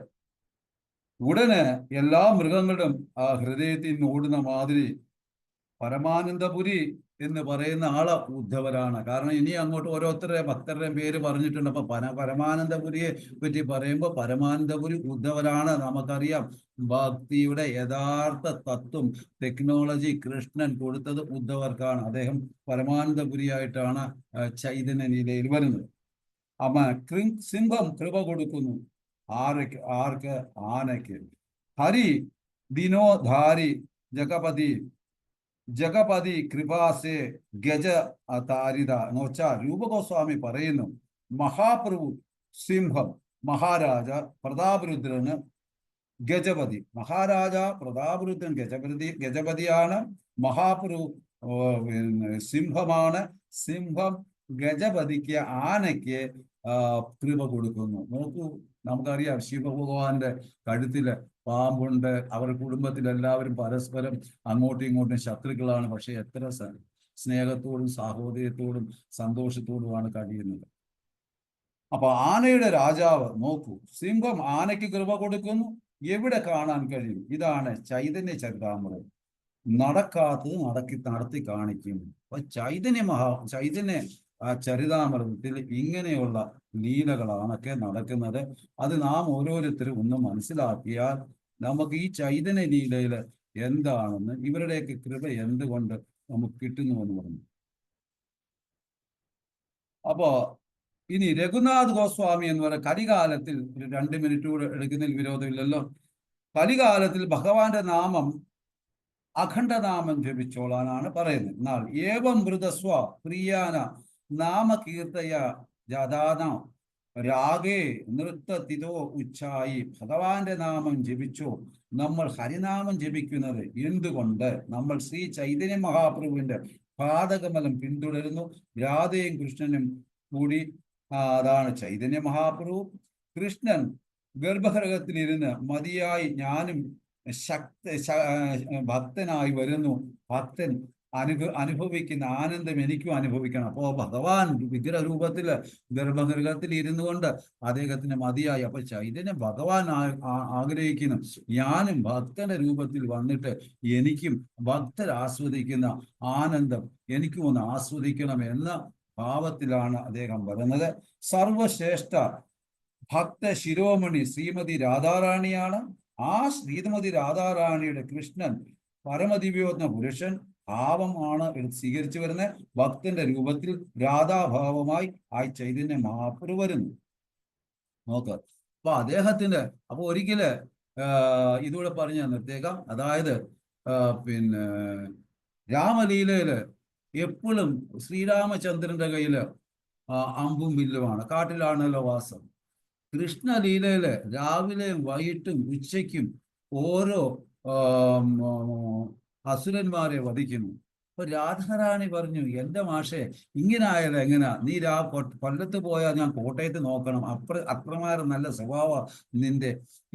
ഉടനെ എല്ലാ മൃഗങ്ങളും ആ ഹൃദയത്തിൽ നിന്ന് ഓടുന്ന മാതിരി പരമാനന്ദപുരി എന്ന് പറയുന്ന ആള് ഉദ്ധവരാണ്. കാരണം ഇനി അങ്ങോട്ട് ഓരോരുത്തരുടെ ഭക്തരുടെയും പേര് പറഞ്ഞിട്ടുണ്ട്. അപ്പൊ പരമാനന്ദപുരിയെ പറ്റി പറയുമ്പോൾ പരമാനന്ദപുരി ഉദ്ധവരാണ്. നമുക്കറിയാം ഭക്തിയുടെ യഥാർത്ഥ തത്വം, ടെക്നോളജി കൃഷ്ണൻ കൊടുത്തത് ഉദ്ധവർക്കാണ്. അദ്ദേഹം പരമാനന്ദപുരിയായിട്ടാണ് ചൈതന്യ നിലയിൽ വരുന്നത്. സിംഹം കൃപ കൊടുക്കുന്നു. ആർക്ക്? ആനയ്ക്ക്. ഹരി ദിനോധാരി ജഗപതി കൃപാസെ ഗജ താരിത എന്ന് വെച്ചാൽ രൂപഗോസ്വാമി പറയുന്നു, മഹാപ്രഭു സിംഹം, മഹാരാജ പ്രതാപരുദ്രന് ഗജപതി. മഹാരാജ പ്രതാപരുദ്രൻ ഗജപതിയാണ്, മഹാപ്രഭു സിംഹമാണ്. സിംഹം ഗജപതിക്ക്, ആനയ്ക്ക് കൃപ കൊടുക്കുന്നു. നോക്കൂ, നമുക്കറിയാം ശിവഭഗവാന്റെ കഴുത്തില് പാമ്പുണ്ട്. അവരുടെ കുടുംബത്തിൽ എല്ലാവരും പരസ്പരം അങ്ങോട്ടും ഇങ്ങോട്ടും ശത്രുക്കളാണ്. പക്ഷെ എത്ര സ്നേഹത്തോടും സാഹോദര്യത്തോടും സന്തോഷത്തോടുമാണ് കഴിയുന്നത്. അപ്പൊ ആനയുടെ രാജാവ് നോക്കൂ, സിംഹം ആനയ്ക്ക് കൃപ കൊടുക്കുന്നു. എവിടെ കാണാൻ കഴിയും? ഇതാണ് ചൈതന്യ ചരിതാമൃതം. നടക്കാത്തത് നടത്തി കാണിക്കും. അപ്പൊ ചൈതന്യ ചരിതാമൃതത്തിൽ ഇങ്ങനെയുള്ള ലീലകളാണൊക്കെ നടക്കുന്നത്. അത് നാം ഓരോരുത്തരും ഒന്ന് മനസ്സിലാക്കിയാൽ നമുക്ക് ഈ ചൈതന്യ ലീലയിൽ എന്താണെന്ന്, ഇവരുടെയൊക്കെ കൃപ എന്തുകൊണ്ട് നമുക്ക് കിട്ടുന്നുവെന്ന് പറഞ്ഞു. അപ്പോ ഇനി രഘുനാഥ് ഗോസ്വാമി എന്ന് പറയുന്ന കലികാലത്തിൽ, ഒരു 2 മിനിറ്റ് കൂടെ എടുക്കുന്നതിൽ വിരോധമില്ലല്ലോ. കലികാലത്തിൽ ഭഗവാന്റെ നാമം അഖണ്ഡനാമം ജപിച്ചോളാനാണ് പറയുന്നത്. എന്നാൽ ഏവം മൃതസ്വ പ്രിയാന നാമകീർത്തയ ജാതാന രാഗേ നൃത്തതിതോ ഉച്ചായി. ഭഗവാന്റെ നാമം ജപിച്ചോ. നമ്മൾ ഹരിനാമം ജപിക്കുന്നത് എന്തുകൊണ്ട്? നമ്മൾ ശ്രീ ചൈതന്യ മഹാപ്രഭുവിന്റെ പാദകമലം പിന്തുടരുന്നു. രാധയും കൃഷ്ണനും കൂടി അതാണ് ചൈതന്യ മഹാപ്രഭു. കൃഷ്ണൻ ഗർഭഗൃഹത്തിലിരുന്ന് മതിയായി ഞാനും ഭക്തനായി വരുന്നു. ഭക്തൻ അനുഭവിക്കുന്ന ആനന്ദം എനിക്കും അനുഭവിക്കണം. അപ്പോ ഭഗവാൻ വിഗ്രഹരൂപത്തില് ഗർഭഗൃഹത്തിൽ ഇരുന്നു കൊണ്ട് അദ്ദേഹത്തിന് മതിയായി. അപ്പൊ ചൈതന്യം ഭഗവാൻ ആഗ്രഹിക്കുന്നു, ഞാനും ഭക്തന്റെ രൂപത്തിൽ വന്നിട്ട് എനിക്കും ഭക്തർ ആസ്വദിക്കുന്ന ആനന്ദം എനിക്കും ഒന്ന് ആസ്വദിക്കണം എന്ന ഭാവത്തിലാണ് അദ്ദേഹം വരുന്നത്. സർവശ്രേഷ്ഠ ഭക്ത ശിരോമണി ശ്രീമതി രാധാറാണിയാണ്. ആ ശ്രീമതി രാധാറാണിയുടെ കൃഷ്ണൻ പരമദിവ്യോത്ന പുരുഷൻ ഭാവമാണ് സ്വീകരിച്ചു വരുന്നത്. ഭക്തന്റെ രൂപത്തിൽ രാധാഭാവമായി ആ ചൈതന്യ മഹാപ്രഭു വരുന്നു. നോക്ക്, അപ്പൊ അദ്ദേഹത്തിന്റെ അപ്പൊ ഒരിക്കല് ഇതുകൂടെ പറഞ്ഞു നിർത്തേക്കാം. അതായത് പിന്നെ രാമലീലയില് എപ്പോഴും ശ്രീരാമചന്ദ്രന്റെ കയ്യില് അമ്പും വില്ലുമാണ്. കാട്ടിലാണല്ലോ വാസം. കൃഷ്ണലീലയില് രാവിലെയും വൈകിട്ടും ഉച്ചയ്ക്കും ഓരോ അസുരന്മാരെ വധിക്കുന്നു. അപ്പൊ രാധാറാണി പറഞ്ഞു, എന്റെ മാഷെ, ഇങ്ങനെ ആയാലും എങ്ങനെയാ? നീ കൊല്ലത്ത് പോയാൽ ഞാൻ കോട്ടയത്ത് നോക്കണം, അത്രമാരം നല്ല സ്വഭാവ നിന്റെ.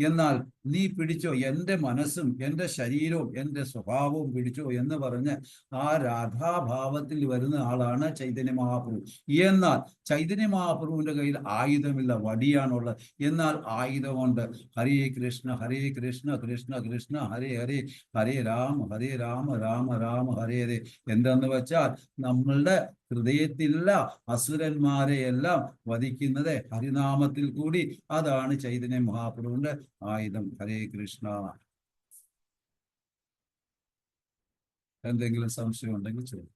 എന്നാൽ നീ പിടിച്ചോ, എൻ്റെ മനസ്സും എൻ്റെ ശരീരവും എൻ്റെ സ്വഭാവവും പിടിച്ചോ എന്ന് പറഞ്ഞ് ആ രാധാഭാവത്തിൽ വരുന്ന ആളാണ് ചൈതന്യ മഹാപ്രഭു. എന്നാൽ ചൈതന്യ മഹാപ്രഭുവിന്റെ കയ്യിൽ ആയുധമില്ല, വടിയാണുള്ളത്. എന്നാൽ ആയുധമുണ്ട്. ഹരേ കൃഷ്ണ ഹരേ കൃഷ്ണ കൃഷ്ണ കൃഷ്ണ ഹരേ ഹരേ, ഹരേ രാമ രാമ രാമ ഹരേ ഹരേ. എന്തെന്ന് വെച്ചാൽ നമ്മളുടെ ഹൃദയത്തിലുള്ള അസുരന്മാരെ എല്ലാം വധിക്കുന്നത് ഹരിനാമത്തിൽ കൂടി. അതാണ് ചൈതന്യ മഹാപ്രഭുവിന്റെ ആയുധം. ഹരേ കൃഷ്ണ. എന്തെങ്കിലും സംശയം ഉണ്ടെങ്കിൽ ചോദിക്കും.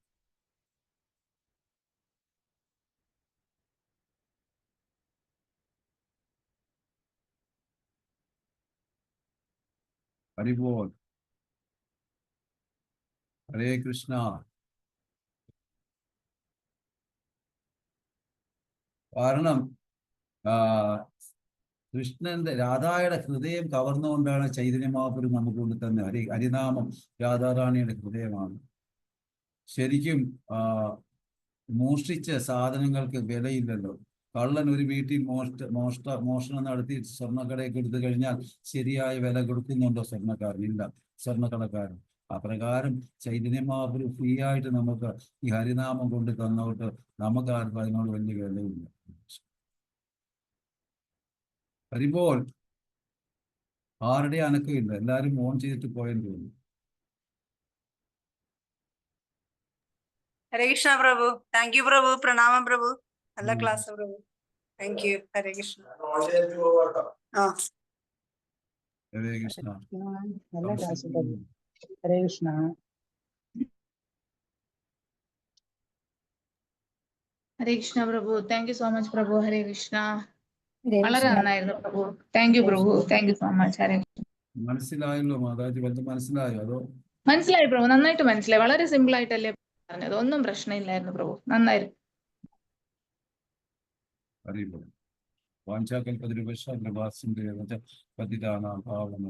ഹരിബോൾ. ഹരേ കൃഷ്ണ. കാരണം കൃഷ്ണന്റെ രാധായുടെ ഹൃദയം കവർന്നുകൊണ്ടാണ് ചൈതന്യ മഹാപ്രഭു നമുക്ക് കൊണ്ട് തന്നെ ഹരിനാമം രാധാറാണിയുടെ ഹൃദയമാണ്. ശരിക്കും മോഷ്ടിച്ച സാധനങ്ങൾക്ക് വിലയില്ലല്ലോ. കള്ളൻ ഒരു വീട്ടിൽ മോഷണം നടത്തി സ്വർണ്ണക്കടയൊക്കെ എടുത്തു കഴിഞ്ഞാൽ ശരിയായ വില കൊടുക്കുന്നുണ്ടോ സ്വർണ്ണക്കാരൻ? ഇല്ല, സ്വർണ്ണക്കടക്കാരൻ. അപ്രകാരം ചൈതന്യ മഹാപ്രഭു ഫ്രീ ആയിട്ട് നമുക്ക് ഈ ഹരിനാമം കൊണ്ട് തന്നോട്ട് നമുക്ക് ആർക്കും അതിനോട് വലിയ വിലയില്ല. വരുമ്പോൾ ആരുടെ അനക്കമില്ല, എല്ലാവരും ഓൺ ചെയ്തിട്ട് പോയെന്ന് തോന്നുന്നു. ഹരേ കൃഷ്ണ പ്രഭു. താങ്ക് യു പ്രഭു. പ്രണാമം പ്രഭു. നല്ല ക്ലാസ് പ്രഭു. Thank you. ഹരേ കൃഷ്ണ. ഹരേ കൃഷ്ണ. നല്ല ക്ലാസ് പ്രഭു. ഹരേ കൃഷ്ണ. ഹരേ കൃഷ്ണ പ്രഭു. താങ്ക് യു സോ മച്ച് പ്രഭു. ഹരേ കൃഷ്ണ. വളരെ നന്നായിരുന്നു പ്രഭു. താങ്ക് യു പ്രഭു. Thank you so much. Hare Krishna. മനസ്സിലായല്ലോ മാതാജി? വലുത് മനസ്സിലായോ? അതോ? മനസ്സിലായി പ്രഭു, നന്നായിട്ട് മനസ്സിലായി. വളരെ സിമ്പിൾ ആയിട്ടല്ലേ പറഞ്ഞത്, ഒന്നും പ്രശ്നമില്ലായിരുന്നു പ്രഭു, നന്നായിരുന്നു. അറിയില്ല. വാഞ്ചാകൽപതിരുപക്ഷ പതിതാണ് ഭാവന.